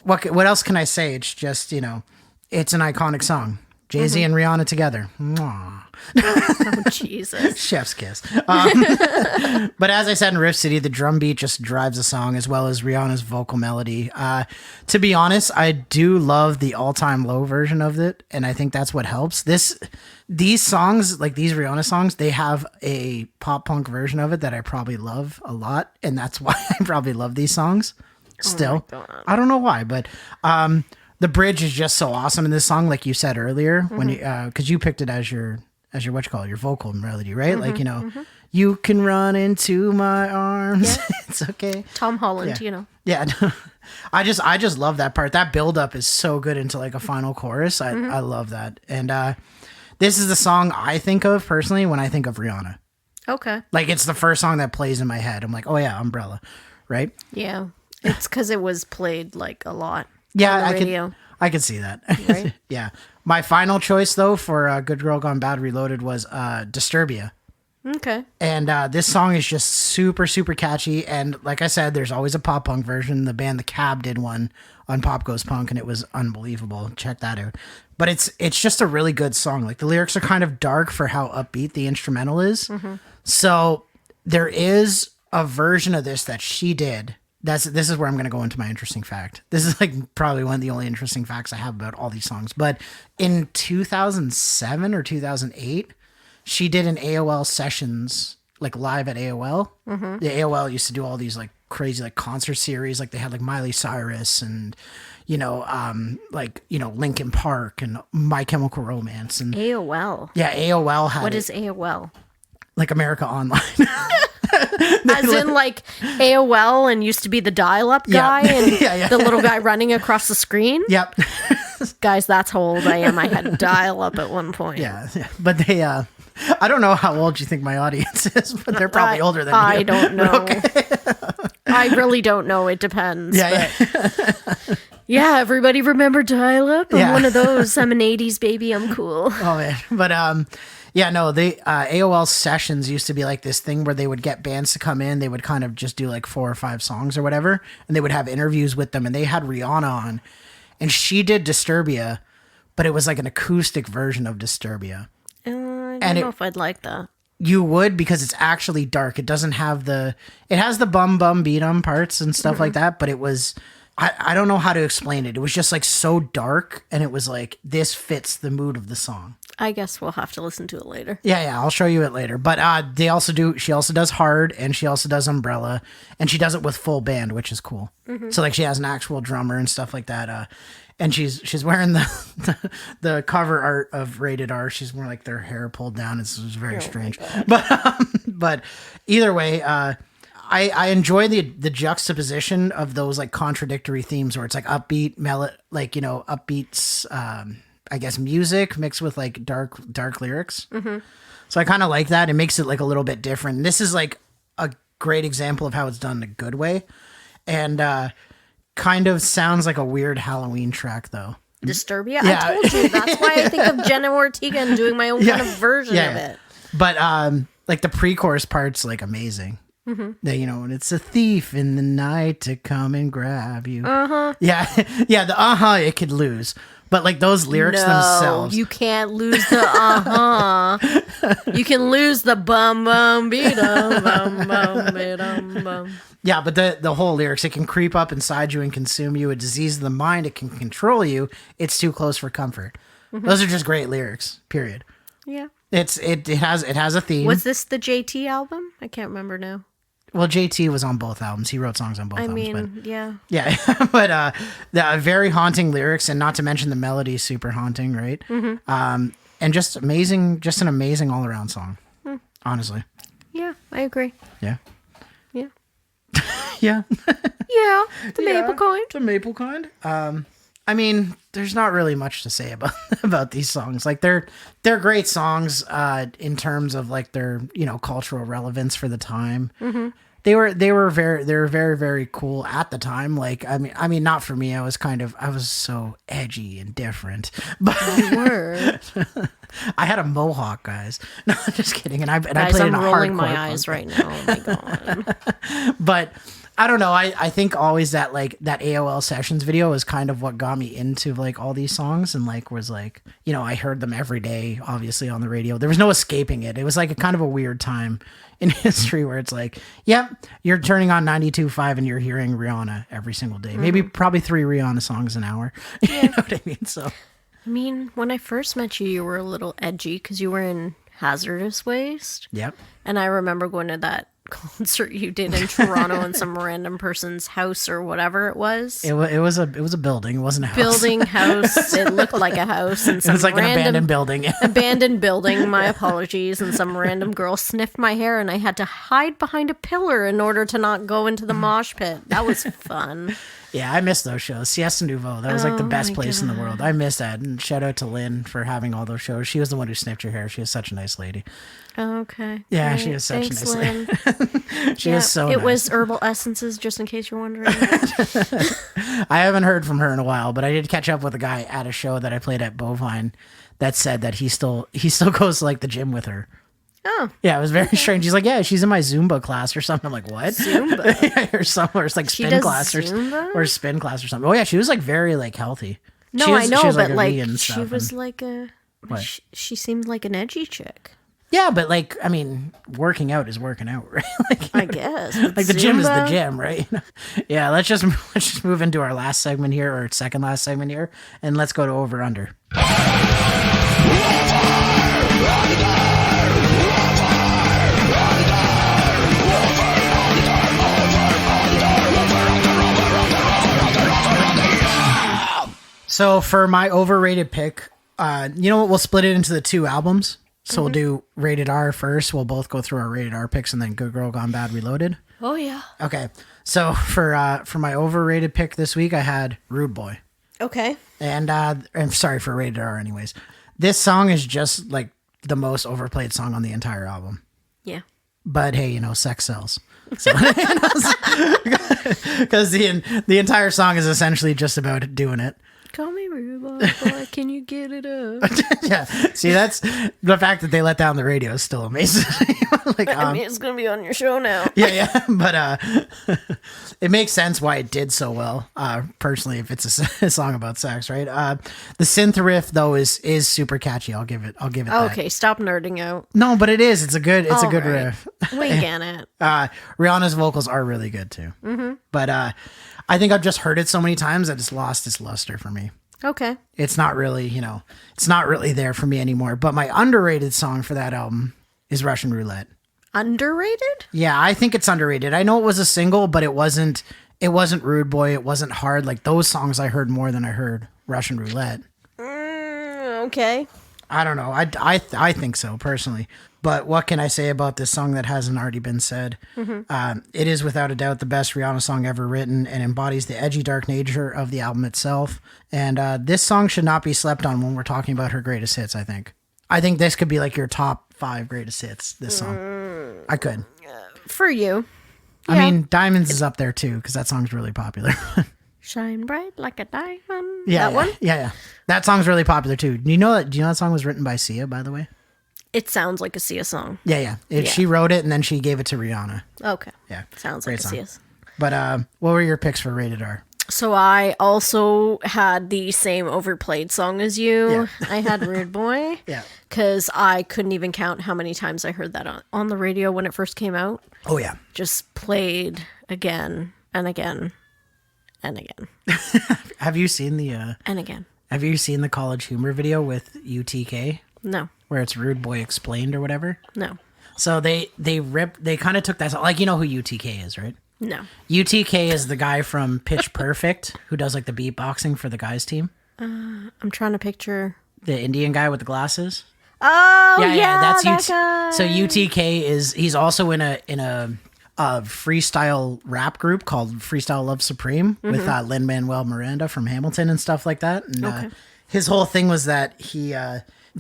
what else can I say? It's just, it's an iconic song. Jay-Z and Rihanna together. Mwah. Oh, Jesus. Chef's kiss. But as I said in Rift City, the drum beat just drives the song as well as Rihanna's vocal melody. To be honest, I do love the all-time low version of it, and I think that's what helps. These songs, like these Rihanna songs, they have a pop-punk version of it that I probably love a lot, and that's why I probably love these songs still. Oh my God. I don't know why, but... the bridge is just so awesome in this song, like you said earlier, when you because you picked it as your your vocal melody, right? Like you can run into my arms. Yeah. It's okay. Tom Holland, Yeah, I just love that part. That build up is so good into like a final chorus. I love that, and this is the song I think of personally when I think of Rihanna. Okay. Like it's the first song that plays in my head. I'm like, oh yeah, Umbrella, right? Yeah. It's because it was played like a lot. Yeah, on the radio. I could see that. Right? Yeah. My final choice, though, for Good Girl Gone Bad Reloaded was Disturbia. Okay. And this song is just super, super catchy. And like I said, there's always a pop punk version. The band The Cab did one on Pop Goes Punk, and it was unbelievable. Check that out. But it's just a really good song. Like the lyrics are kind of dark for how upbeat the instrumental is. So there is a version of this that she did. This is where I'm going to go into my interesting fact. This is like probably one of the only interesting facts I have about all these songs. But in 2007 or 2008, she did an AOL sessions, like live at AOL. The AOL used to do all these like crazy like concert series. Like they had like Miley Cyrus and, Linkin Park and My Chemical Romance. And AOL. yeah, AOL had What is AOL? like America Online. As in like AOL and used to be the dial-up guy and the little guy running across the screen? Yep. Guys, that's how old I am. I had dial-up at one point. Yeah. But they, I don't know how old you think my audience is, but they're probably older than you. I don't know. Okay. I really don't know. It depends. Yeah. Yeah, everybody remember dial-up? I'm Yeah. one of those. I'm an 80s baby. I'm cool. Oh, man. But, yeah, no, the AOL sessions used to be like this thing where they would get bands to come in. They would kind of just do like 4 or 5 songs or whatever. And they would have interviews with them. And they had Rihanna on. And she did Disturbia, but it was like an acoustic version of Disturbia. I don't know if I'd like that. You would, because it's actually dark. It doesn't have it has the bum bum beat 'em parts and stuff like that. But it was, I don't know how to explain it. It was just like so dark. And it was like, this fits the mood of the song. I guess we'll have to listen to it later. Yeah, I'll show you it later. But she also does Hard, and she also does Umbrella, and she does it with full band, which is cool. So like she has an actual drummer and stuff like that. And she's wearing the cover art of Rated R. She's more like their hair pulled down. It's very strange. But either way, I enjoy the juxtaposition of those like contradictory themes where it's like upbeat upbeats. I guess music mixed with like dark lyrics. So I kind of like that. It makes it like a little bit different. And this is like a great example of how it's done in a good way. And kind of sounds like a weird Halloween track though. Disturbia? Yeah. I told you. That's why I think of Jenna Ortega and doing my own kind of version of it. But like the pre-chorus part's like amazing. And it's a thief in the night to come and grab you. Yeah. It could lose. But like those lyrics themselves. You can't lose the You can lose the bum bum beat bum bum beat bum. Yeah, but the whole lyrics, it can creep up inside you and consume you. A disease of the mind, it can control you. It's too close for comfort. Those are just great lyrics. Period. Yeah. It has a theme. Was this the JT album? I can't remember now. Well, JT was on both albums. He wrote songs on both albums. But, yeah. Yeah, but the very haunting lyrics, and not to mention the melody, super haunting, right? And just amazing, just an amazing all-around song, honestly. Yeah, I agree. Yeah. Yeah. Yeah. Yeah, the maple kind. The maple kind. I mean, there's not really much to say about these songs. Like they're great songs in terms of like their cultural relevance for the time. They were very, very cool at the time. Like, I mean, not for me. I was so edgy and different. But You were. I had a mohawk, guys. No, I'm just kidding. And I Guys, played I'm in a rolling hardcore my eyes punk right now. Oh my god. But I don't know. I think always that like that AOL Sessions video is kind of what got me into like all these songs, and like was like, you know, I heard them every day, obviously on the radio. There was no escaping it. It was like a kind of a weird time in history where it's like, yep, you're turning on 92.5 and you're hearing Rihanna every single day. Maybe probably 3 Rihanna songs an hour. You know what I mean? So I mean, when I first met you, you were a little edgy because you were in Hazardous Waste. yep. And I remember going to that concert you did in Toronto in some random person's house or whatever it was. It was a building. It wasn't a house. Building house. It looked like a house. And It some was like an random abandoned building. abandoned building. My apologies. And some random girl sniffed my hair, and I had to hide behind a pillar in order to not go into the mosh pit. That was fun. Yeah, I miss those shows. Siesta Nouveau. That was like the Oh best my place in the God. world. I miss that. And shout out to Lynn for having all those shows. She was the one who sniffed your hair. She was such a nice lady. Okay. Yeah, Great. she is such a Thanks, nice lady. Lynn. She Yeah, is so It nice. was Herbal Essences, just in case you're wondering. I haven't heard from her in a while, but I did catch up with a guy at a show that I played at Bovine that said that he still goes to like the gym with her. Oh, Yeah, it was very strange. He's like, yeah, she's in my Zumba class or something. I'm like, what? Zumba. or something, or it's like spin does class Zumba? or spin class or something. Oh yeah, she was like very like healthy. No, She was- I know, she was, but a like vegan and she stuff, was and- like a. What? She seemed like an edgy chick. Yeah, but like, I mean, working out is working out, right? Like, I guess. like the gym is the Zumba? gym, right? Yeah, let's just move into our last segment here, or second last segment here, and let's go to over under. So for my overrated pick, you know what? We'll split it into the 2 albums. So we'll do rated R first. We'll both go through our rated R picks, and then Good Girl Gone Bad Reloaded. Oh yeah. Okay. So for my overrated pick this week, I had Rude Boy, Okay. and I'm sorry for rated R. Anyways, this song is just like the most overplayed song on the entire album. Yeah. But hey, you know, sex sells. So, because the entire song is essentially just about doing it. Call me rude boy, can you get it up? Yeah. See, that's the fact that they let down the radio is still amazing. Like, I mean, it's gonna be on your show now. yeah. But it makes sense why it did so well. Personally, if it's a song about sex, right? The synth riff though is super catchy. I'll give it that. Okay, stop nerding out. No, but it is. It's a good All right. riff. We get it. Rihanna's vocals are really good too. Mm-hmm. But I think I've just heard it so many times that it's lost its luster for me. Okay. It's not really, it's not really there for me anymore. But my underrated song for that album is Russian Roulette. Underrated? Yeah, I think it's underrated. I know it was a single, but it wasn't Rude Boy. It wasn't Hard. Like those songs I heard more than I heard Russian Roulette. Okay. I don't know. I think so personally. But what can I say about this song that hasn't already been said? It is without a doubt the best Rihanna song ever written and embodies the edgy, dark nature of the album itself. And this song should not be slept on when we're talking about her greatest hits, I think. I think this could be like your top 5 greatest hits, this song. I could. For you. I mean, Diamonds is up there too, because that song's really popular. Shine bright like a diamond. Yeah, That one? Yeah. That song's really popular too. Do you know that song was written by Sia, by the way? It sounds like a Sia song. Yeah. Yeah. She wrote it and then she gave it to Rihanna. Okay. Yeah. Sounds Great like a song. Sia. But what were your picks for rated R? So I also had the same overplayed song as you. Yeah. I had Rude Boy. Yeah. Because I couldn't even count how many times I heard that on the radio when it first came out. Oh yeah. Just played again and again and again Have you seen the and again. College Humor video with UTK No. where it's Rude Boy Explained or whatever? No. So they kind of took that song, like, you know who UTK is, right? No. UTK is the guy from Pitch Perfect who does like the beatboxing for the guys team. I'm trying to picture. The Indian guy with the glasses. Oh, That's that guy. So UTK he's also in a freestyle rap group called Freestyle Love Supreme with Lin-Manuel Miranda from Hamilton and stuff like that. And his whole thing was that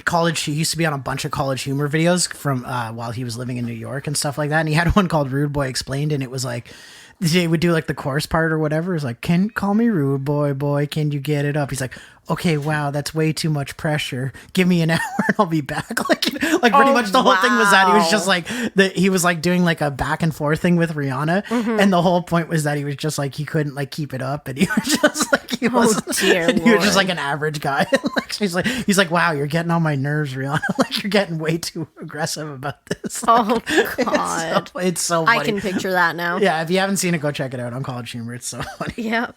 college. He used to be on a bunch of College Humor videos from while he was living in New York and stuff like that. And he had one called Rude Boy Explained, and it was like they would do like the chorus part or whatever. It was like, "Can call me rude boy, can you get it up?" He's like, "Okay, wow, that's way too much pressure. Give me an hour and I'll be back." Like pretty much the whole thing was that he was just like he was like doing like a back and forth thing with Rihanna, and the whole point was that he was just like he couldn't like keep it up, and he was just like he was just like an average guy. Like he's like, "Wow, you're getting on my nerves, Rihanna. Like you're getting way too aggressive about this." Oh God, it's so funny. I can picture that now. Yeah, if you haven't seen it, go check it out on College Humor. It's so funny. Yeah.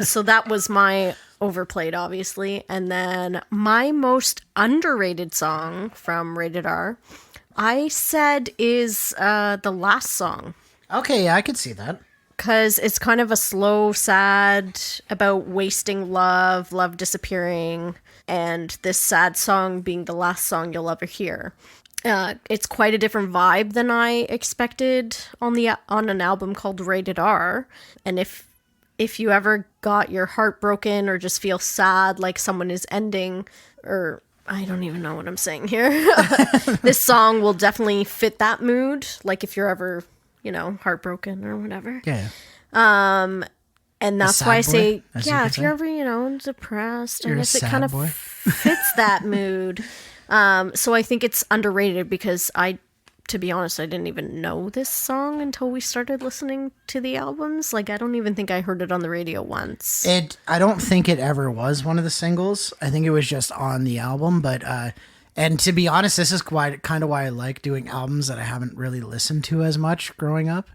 So that was my overplayed, obviously. And then my most underrated song from Rated R, I said is the last song. Okay, yeah, I could see that. Because it's kind of a slow, sad, about wasting love disappearing, and this sad song being the last song you'll ever hear. It's quite a different vibe than I expected on an album called Rated R. And if you ever got your heart broken or just feel sad like someone is ending, or I don't even know what I'm saying here, this song will definitely fit that mood. Like if you're ever, heartbroken or whatever. Yeah. And that's why I say, if you're say. ever, depressed, You're I guess a it sad kind of boy. fits that mood. So I think it's underrated because to be honest, I didn't even know this song until we started listening to the albums. Like, I don't even think I heard it on the radio once. I don't think it ever was one of the singles. I think it was just on the album. But and to be honest, this is kind of why I like doing albums that I haven't really listened to as much growing up.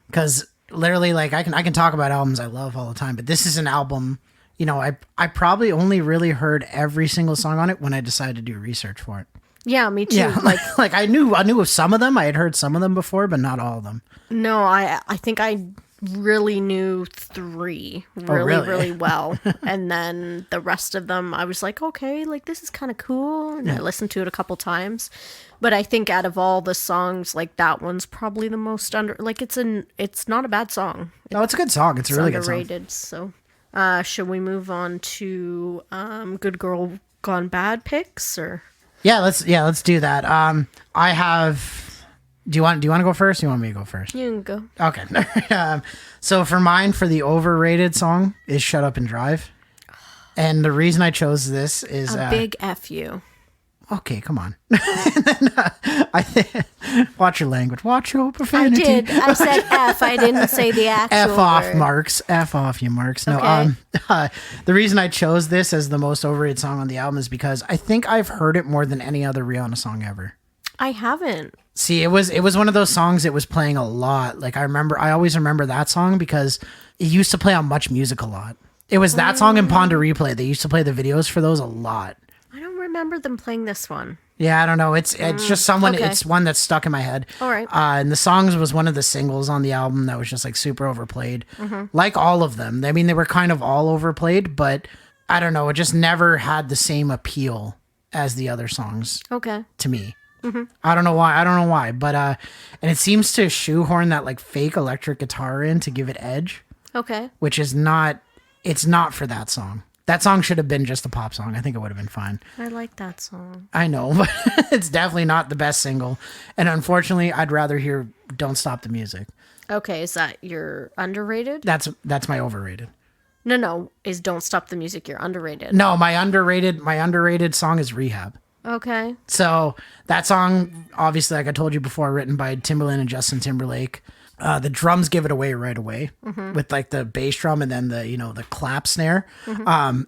Because literally, like I can talk about albums I love all the time, but this is an album. I probably only really heard every single song on it when I decided to do research for it. Yeah, me too. Yeah, like I knew of some of them. I had heard some of them before, but not all of them. No, I think I really knew 3 really well. And then the rest of them, I was like, okay, like this is kind of cool. And I listened to it a couple times. But I think out of all the songs, like that one's probably the most it's not a bad song. No, it's a good song. It's a really underrated, good song. So should we move on to Good Girl Gone Bad picks or? Yeah, let's do that. I have. Do you want to go first? Or do you want me to go first? You can go. Okay. So for mine, for the overrated song is "Shut Up and Drive," and the reason I chose this is a big F you. Okay, come on. Watch your language. Watch your profanity. I did. I said F. I didn't say the actual F off, word. Marks. F off, you Marks. No. Okay. The reason I chose this as the most overrated song on the album is because I think I've heard it more than any other Rihanna song ever. I haven't. See, it was one of those songs that was playing a lot. Like I always remember that song because it used to play on Much Music a lot. It was that song and Ponder Replay. They used to play the videos for those a lot. I don't remember them playing this one. Yeah, I don't know. It's just someone. Okay. It's one that's stuck in my head. All right. And the songs was one of the singles on the album that was just like super overplayed. Like all of them. I mean, they were kind of all overplayed, but I don't know. It just never had the same appeal as the other songs. Okay. To me. I don't know why. But and it seems to shoehorn that like fake electric guitar in to give it edge. Okay. Which is not. It's not for that song. That song should have been just a pop song. I think it would have been fine. I like that song. I know, but it's definitely not the best single. And unfortunately, I'd rather hear Don't Stop the Music. Okay, is that your underrated? That's my overrated. No. Is Don't Stop the Music your underrated? No, my underrated song is Rehab. Okay. So that song, obviously, like I told you before, written by Timbaland and Justin Timberlake. The drums give it away right away with like the bass drum and then the clap snare.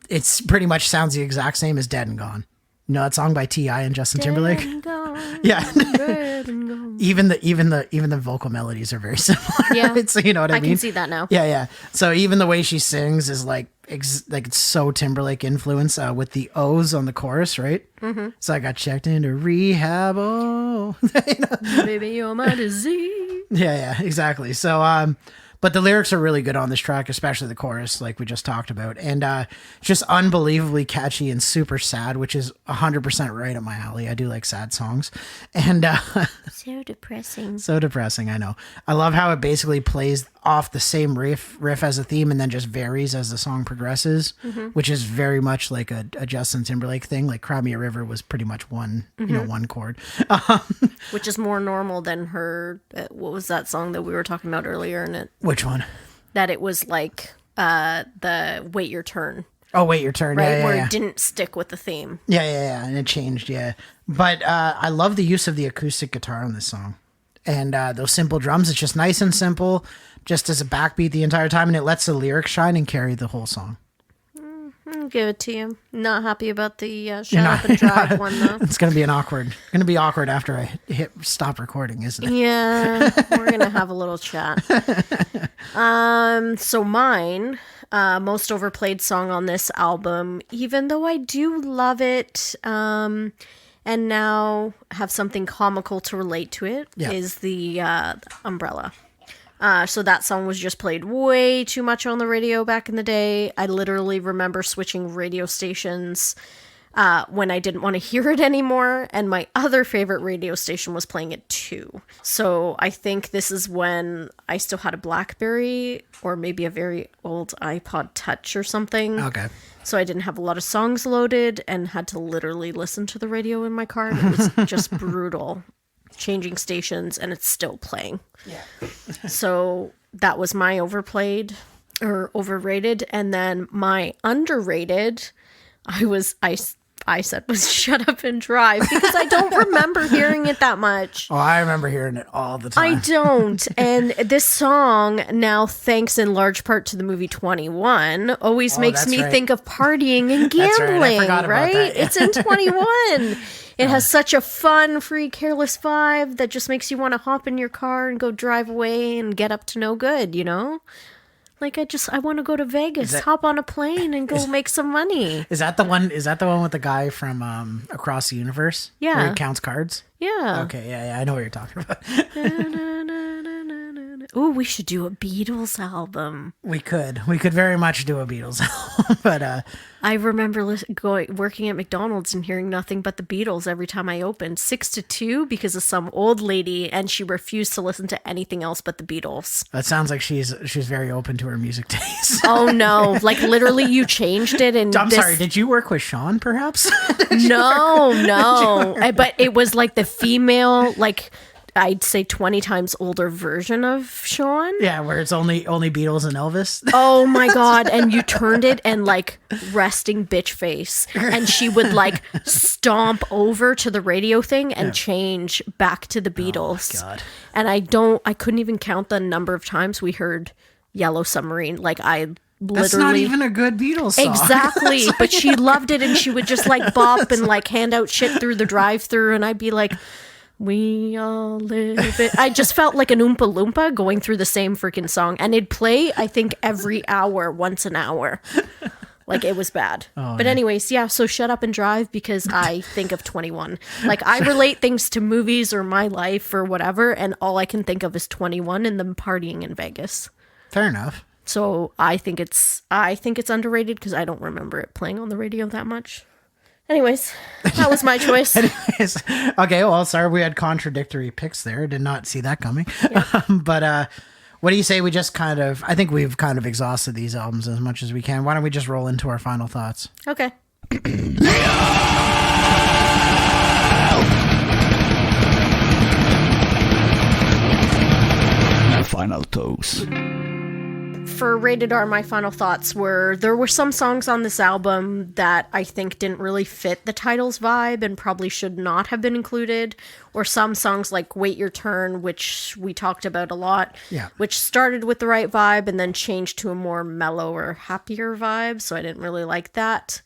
It's pretty much sounds the exact same as Dead and Gone. You know that song by T.I. and Justin Timberlake? Dead and gone, Yeah. dead and gone. even the vocal melodies are very similar. Yeah. So you know what I mean? can see that now. Yeah. So even the way she sings is like it's so Timberlake influence with the O's on the chorus, right? So I got checked into rehab. Oh, Baby, you're my disease. Yeah, exactly. So, but the lyrics are really good on this track, especially the chorus, like we just talked about, and just unbelievably catchy and super sad, which is 100% right up my alley. I do like sad songs, and So depressing. so depressing. I know. I love how it basically plays off the same riff as a theme and then just varies as the song progresses, which is very much like a Justin Timberlake thing. Like Cry Me a River was pretty much one chord. Which is more normal than her, what was that song that we were talking about earlier in it? Which one? That it was like the Wait Your Turn. Oh, Wait Your Turn. Right, Yeah, where yeah. it didn't stick with the theme. Yeah, and it changed, yeah. But I love the use of the acoustic guitar on this song. And those simple drums, it's just nice and simple, just as a backbeat the entire time, and it lets the lyrics shine and carry the whole song. I'll give it to you. Not happy about the Shut Up and Drive one, though. It's going to be awkward after I hit stop recording, isn't it? Yeah, we're going to have a little chat. So mine, most overplayed song on this album, even though I do love it, and now have something comical to relate to it, is the Umbrella. So that song was just played way too much on the radio back in the day. I literally remember switching radio stations when I didn't want to hear it anymore, and my other favorite radio station was playing it too. So I think this is when I still had a BlackBerry or maybe a very old iPod Touch or something. Okay. So I didn't have a lot of songs loaded and had to literally listen to the radio in my car. And it was just brutal. Changing stations and it's still playing. Yeah. So that was my overplayed or overrated. And then my underrated, I said was Shut Up and Drive because I don't remember hearing it that much. Oh, I remember hearing it all the time. I don't. And this song, now thanks in large part to the movie 21, always makes me think of partying and gambling, right? I forgot about that. It's in 21. It has such a fun, free, careless vibe that just makes you want to hop in your car and go drive away and get up to no good, you know? Like I want to go to Vegas, hop on a plane and go make some money. Is that the one with the guy from Across the Universe? Yeah. Where he counts cards? Yeah. Okay, yeah, I know what you're talking about. Ooh, we should do a Beatles album. We could very much do a Beatles album, but I remember working at McDonald's and hearing nothing but the Beatles every time I opened. 6-2 because of some old lady, and she refused to listen to anything else but the Beatles. that sounds like she's very open to her music taste. Oh no! Like literally, you changed it, and sorry. Did you work with Sean, perhaps? No. But it was like the female, like I'd say 20 times older version of Sean. Yeah, where it's only Beatles and Elvis. Oh my God. And you turned it and like resting bitch face. And she would like stomp over to the radio thing and change back to the Beatles. Oh my God. And I couldn't even count the number of times we heard Yellow Submarine. Like I literally. That's not even a good Beatles song. Exactly. But she loved it and she would just like bop and like hand out shit through the drive-thru, and I'd be like, we all live it. I just felt like an Oompa Loompa going through the same freaking song. And it'd play, I think, every hour, once an hour. Like, it was bad. But anyways, yeah, so Shut Up and Drive because I think of 21. Like, I relate things to movies or my life or whatever, and all I can think of is 21 and them partying in Vegas. Fair enough. So I think it's underrated because I don't remember it playing on the radio that much. Anyways, that was my choice. Okay, well, sorry we had contradictory picks there. Did not see that coming. Yeah. But what do you say we just I think we've kind of exhausted these albums as much as we can. Why don't we just roll into our final thoughts? Okay. Final thoughts. For Rated R, my final thoughts were there were some songs on this album that I think didn't really fit the title's vibe and probably should not have been included, or some songs like Wait Your Turn, which we talked about a lot, which started with the right vibe and then changed to a more mellow or happier vibe, so I didn't really like that.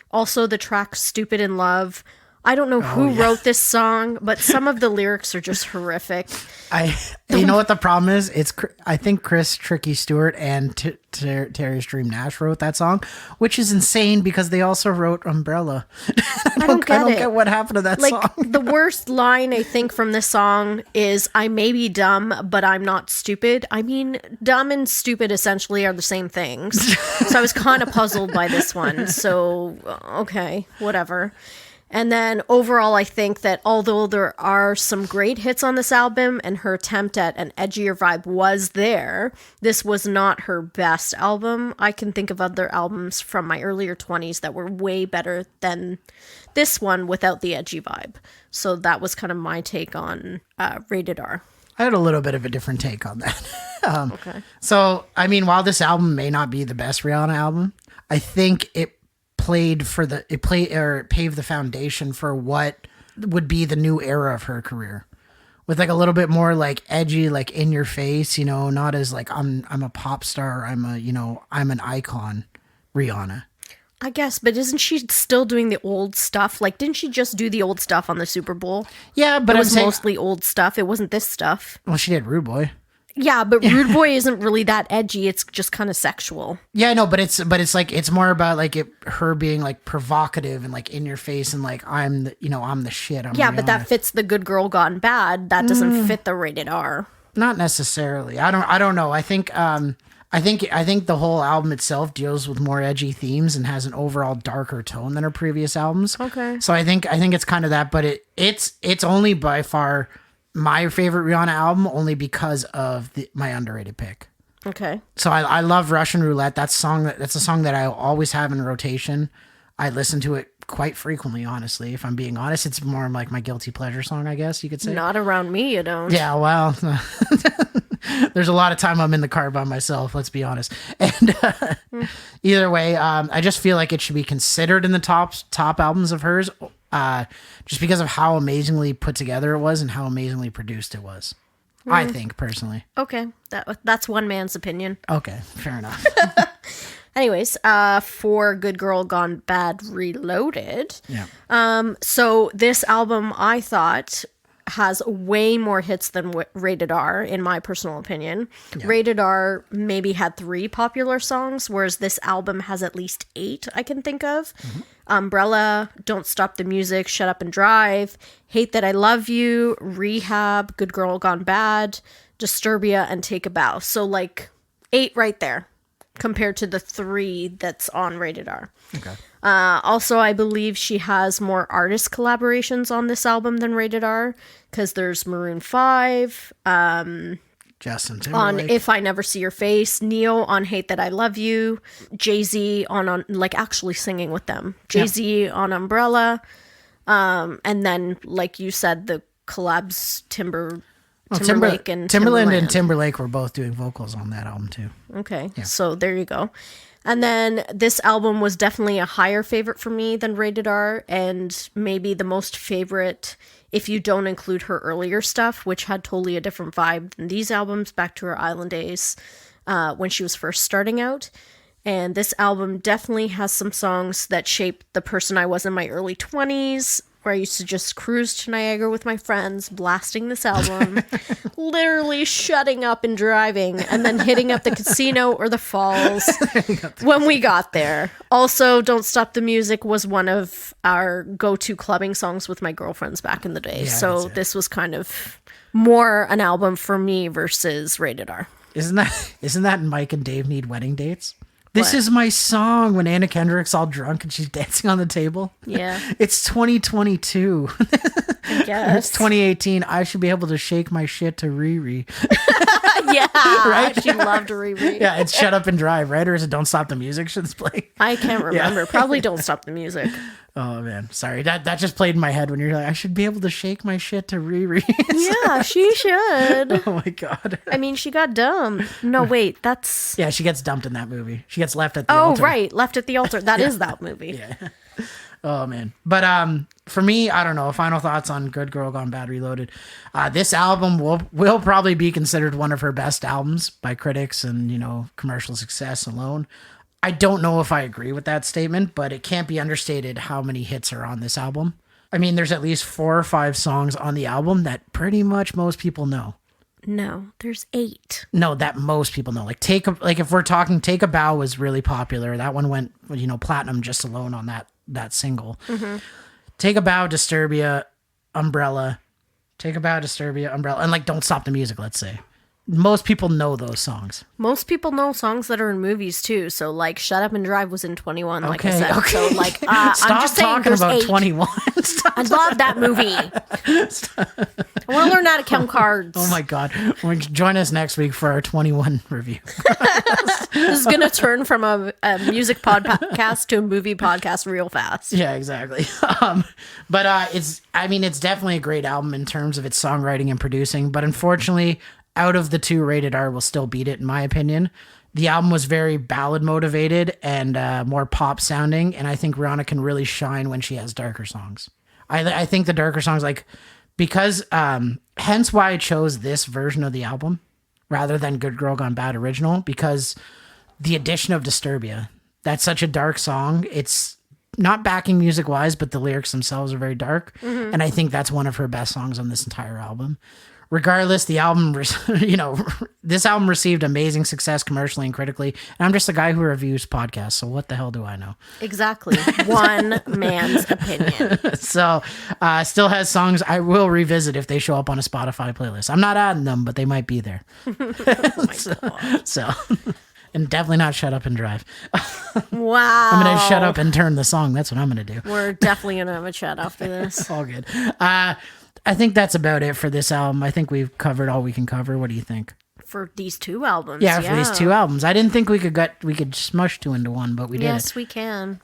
Also, the track Stupid in Love. I don't know who wrote this song, but some of the lyrics are just horrific. You know what the problem is? I think Chris Tricky Stewart and Terry Stream Nash wrote that song, which is insane because they also wrote Umbrella. I don't get what happened to that song. The worst line I think from this song is, I may be dumb, but I'm not stupid. I mean, dumb and stupid essentially are the same things. So I was kind of puzzled by this one. So, okay, whatever. And then overall, I think that although there are some great hits on this album and her attempt at an edgier vibe was there, this was not her best album. I can think of other albums from my earlier 20s that were way better than this one without the edgy vibe. So that was kind of my take on Rated R. I had a little bit of a different take on that. Okay. So, I mean, while this album may not be the best Rihanna album, I think it paved the foundation for what would be the new era of her career, with like a little bit more like edgy, like in your face, you know, not as like I'm a pop star, I'm an icon, Rihanna. I guess, but isn't she still doing the old stuff? Like, didn't she just do the old stuff on the Super Bowl? Yeah, but it I'm was saying, mostly old stuff. It wasn't this stuff. well, she did Rude Boy. Yeah, but Rude Boy isn't really that edgy. It's just kind of sexual. Yeah, no, but it's like it's more about like her being like provocative and like in your face and like I'm the shit. I'm Yeah, but that Rihanna. fits the Good Girl Gone Bad. That doesn't fit the Rated R. Not necessarily. I don't know. I think the whole album itself deals with more edgy themes and has an overall darker tone than her previous albums. Okay. So I think it's kind of that, but it's only by far my favorite Rihanna album, only because of my underrated pick. Okay. So I love Russian Roulette. That's a song that I always have in rotation. I listen to it quite frequently, honestly. If I'm being honest, it's more like my guilty pleasure song, I guess you could say. Not around me, you don't. Yeah, well, there's a lot of time I'm in the car by myself, let's be honest. And either way, I just feel like it should be considered in the top albums of hers, just because of how amazingly put together it was and how amazingly produced it was. I think, personally. Okay. That's one man's opinion. Okay, fair enough. Anyways, for Good Girl Gone Bad Reloaded. Yeah. So this album, I thought, has way more hits than Rated R, in my personal opinion. Yeah. Rated R maybe had 3 popular songs, whereas this album has at least 8 I can think of. Mm-hmm. Umbrella, Don't Stop the Music, Shut Up and Drive, Hate That I Love You, Rehab, Good Girl Gone Bad, Disturbia, and Take a Bow. So like 8 right there compared to the 3 that's on Rated R. Okay. Also, I believe she has more artist collaborations on this album than Rated R, because there's Maroon 5, Justin Timberlake on If I Never See Your Face, Neo on Hate That I Love You, Jay-Z on like actually singing with them, Jay-Z on Umbrella, and then like you said, the collabs Timberlake and Timberland and Timberlake were both doing vocals on that album too. Okay, so there you go. And then this album was definitely a higher favorite for me than Rated R, and maybe the most favorite if you don't include her earlier stuff, which had totally a different vibe than these albums, back to her Island days when she was first starting out. And this album definitely has some songs that shaped the person I was in my early 20s, where I used to just cruise to Niagara with my friends, blasting this album, literally shutting up and driving, and then hitting up the casino or the falls when we got there. Also, Don't Stop the Music was one of our go-to clubbing songs with my girlfriends back in the day. Yeah, so this was kind of more an album for me versus Rated R. Isn't that Mike and Dave Need Wedding Dates? This What? is my song when Anna Kendrick's all drunk and she's dancing on the table. Yeah. It's 2022. I guess. It's 2018. I should be able to shake my shit to Riri. Yeah. Right? She loved Reid. Yeah, it's Shut Up and Drive, right? Or is it Don't Stop the Music should this play? I can't remember. Probably Don't Stop the Music. Oh, man. Sorry. That just played in my head when you're like, I should be able to shake my shit to Riri. Yeah, she should. Oh, my God. I mean, she got dumb. No, wait, that's... Yeah, she gets dumped in that movie. She gets left at the Oh, altar. right. Left at the altar. That is that movie. Yeah. Oh, man. But for me, I don't know. Final thoughts on Good Girl Gone Bad Reloaded. This album will probably be considered one of her best albums by critics and, commercial success alone. I don't know if I agree with that statement, but it can't be understated how many hits are on this album. I mean, there's at least 4 or 5 songs on the album that pretty much most people know. No, there's 8. No, that most people know. Like if we're talking, Take a Bow was really popular. That one went, platinum just alone on that single. Mm-hmm. Take a Bow, Disturbia, Umbrella. Take a Bow, Disturbia, Umbrella, and like Don't Stop the Music, let's say. most people know those songs. Most people know songs that are in movies too. So like Shut Up and Drive was in 21, like I Okay, said. okay. So like Stop I'm just saying talking there's about 8. 21. Stop. I love that movie. I want to learn how to count cards. Oh my God. Join us next week for our 21 review. This is going to turn from a music podcast to a movie podcast real fast. Yeah, exactly. But it's definitely a great album in terms of its songwriting and producing. But unfortunately, out of the two, Rated R will still beat it, in my opinion. The album was very ballad motivated and more pop sounding. And I think Rihanna can really shine when she has darker songs. I think the darker songs, because hence why I chose this version of the album rather than Good Girl Gone Bad original, because the addition of Disturbia, that's such a dark song. It's not backing music wise, but the lyrics themselves are very dark. Mm-hmm. And I think that's one of her best songs on this entire album. Regardless, the album, this album received amazing success commercially and critically. And I'm just a guy who reviews podcasts, so what the hell do I know? Exactly. One man's opinion. So, still has songs I will revisit if they show up on a Spotify playlist. I'm not adding them, but they might be there. Oh my God. So, and definitely not Shut Up and Drive. Wow. I'm going to shut up and turn the song. That's what I'm going to do. We're definitely going to have a chat after this. All good. I think that's about it for this album. I think we've covered all we can cover. What do you think? For these 2 albums. Yeah, for these 2 albums. I didn't think we could smush 2 into one, but we did. Yes, we can.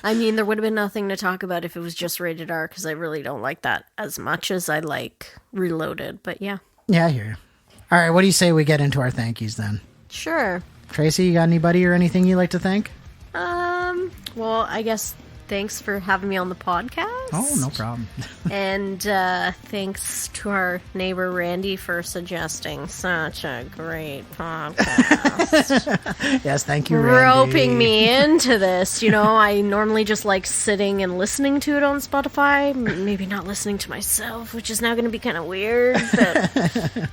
I mean, there would have been nothing to talk about if it was just Rated R, because I really don't like that as much as I like Reloaded. But yeah. Yeah, I hear you. All right, what do you say we get into our thank yous then? Sure. Tracy, you got anybody or anything you like to thank? Well, I guess thanks for having me on the podcast. Oh, no problem. And thanks to our neighbor Randy for suggesting such a great podcast. Yes, thank you, Randy. Roping me into this. I normally just like sitting and listening to it on Spotify. Maybe not listening to myself, which is now going to be kind of weird, but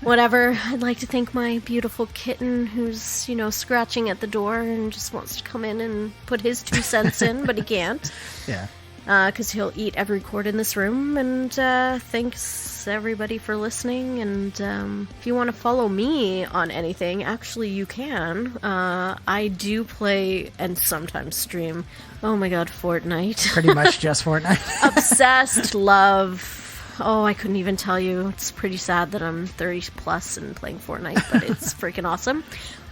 whatever. I'd like to thank my beautiful kitten who's, scratching at the door and just wants to come in and put his 2 cents in, but he can't. Yeah. Because he'll eat every cord in this room. And thanks everybody for listening. And if you want to follow me on anything, actually you can. I do play and sometimes stream. Oh my God, Fortnite. Pretty much just Fortnite. Obsessed, love. Oh, I couldn't even tell you. It's pretty sad that I'm 30 plus and playing Fortnite, but it's freaking awesome.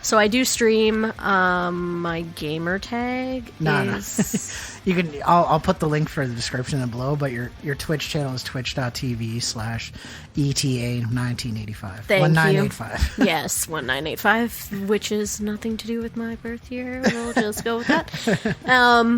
So I do stream. My gamer tag is... You can. I'll put the link for the description below. But your Twitch channel is twitch.tv/ETA1985. Thank 1985. you. Yes, 1985, which is nothing to do with my birth year. We'll just go with that.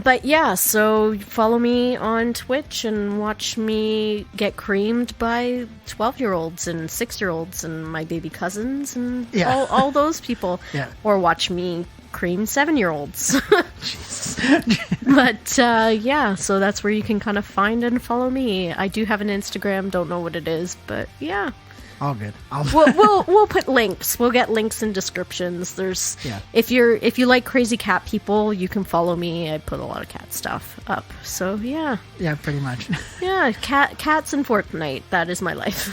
But yeah, so follow me on Twitch and watch me get creamed by 12-year-olds and 6-year-olds and my baby cousins and all those people. Yeah. Or watch me cream 7-year-olds. But yeah, so that's where you can kind of find and follow me. I do have an Instagram, don't know what it is, but yeah. All good. We'll put links. We'll get links in descriptions. There's if you like crazy cat people, you can follow me. I put a lot of cat stuff up. So yeah. Yeah, pretty much. Yeah, cats and Fortnite. That is my life.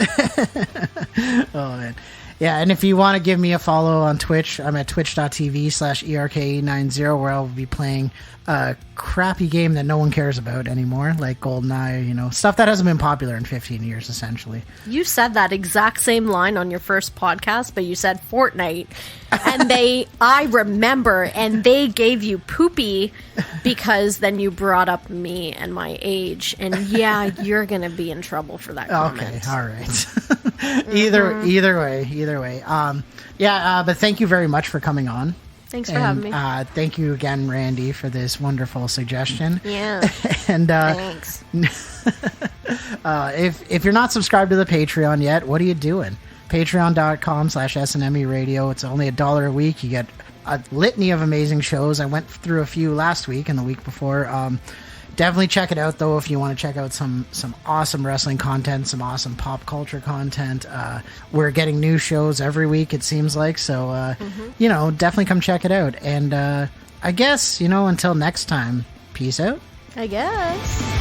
Oh man. Yeah, and if you want to give me a follow on Twitch, I'm at twitch.tv/ERK90, where I'll be playing a crappy game that no one cares about anymore, like GoldenEye, stuff that hasn't been popular in 15 years, essentially. You said that exact same line on your first podcast, but you said Fortnite, and I remember, and they gave you poopy because then you brought up me and my age, and yeah, you're going to be in trouble for that comment. Okay, all right. Either way. But thank you very much for coming on. Thanks for having me. Thank you again, Randy, for this wonderful suggestion. Yeah. And thanks. If you're not subscribed to the Patreon yet, what are you doing? Patreon.com/SNME Radio. It's only $1 a week. You get a litany of amazing shows. I went through a few last week and the week before. Definitely check it out, though, if you want to check out some awesome wrestling content, some awesome pop culture content. We're getting new shows every week, it seems like. So, definitely come check it out. And I guess, until next time, peace out. I guess.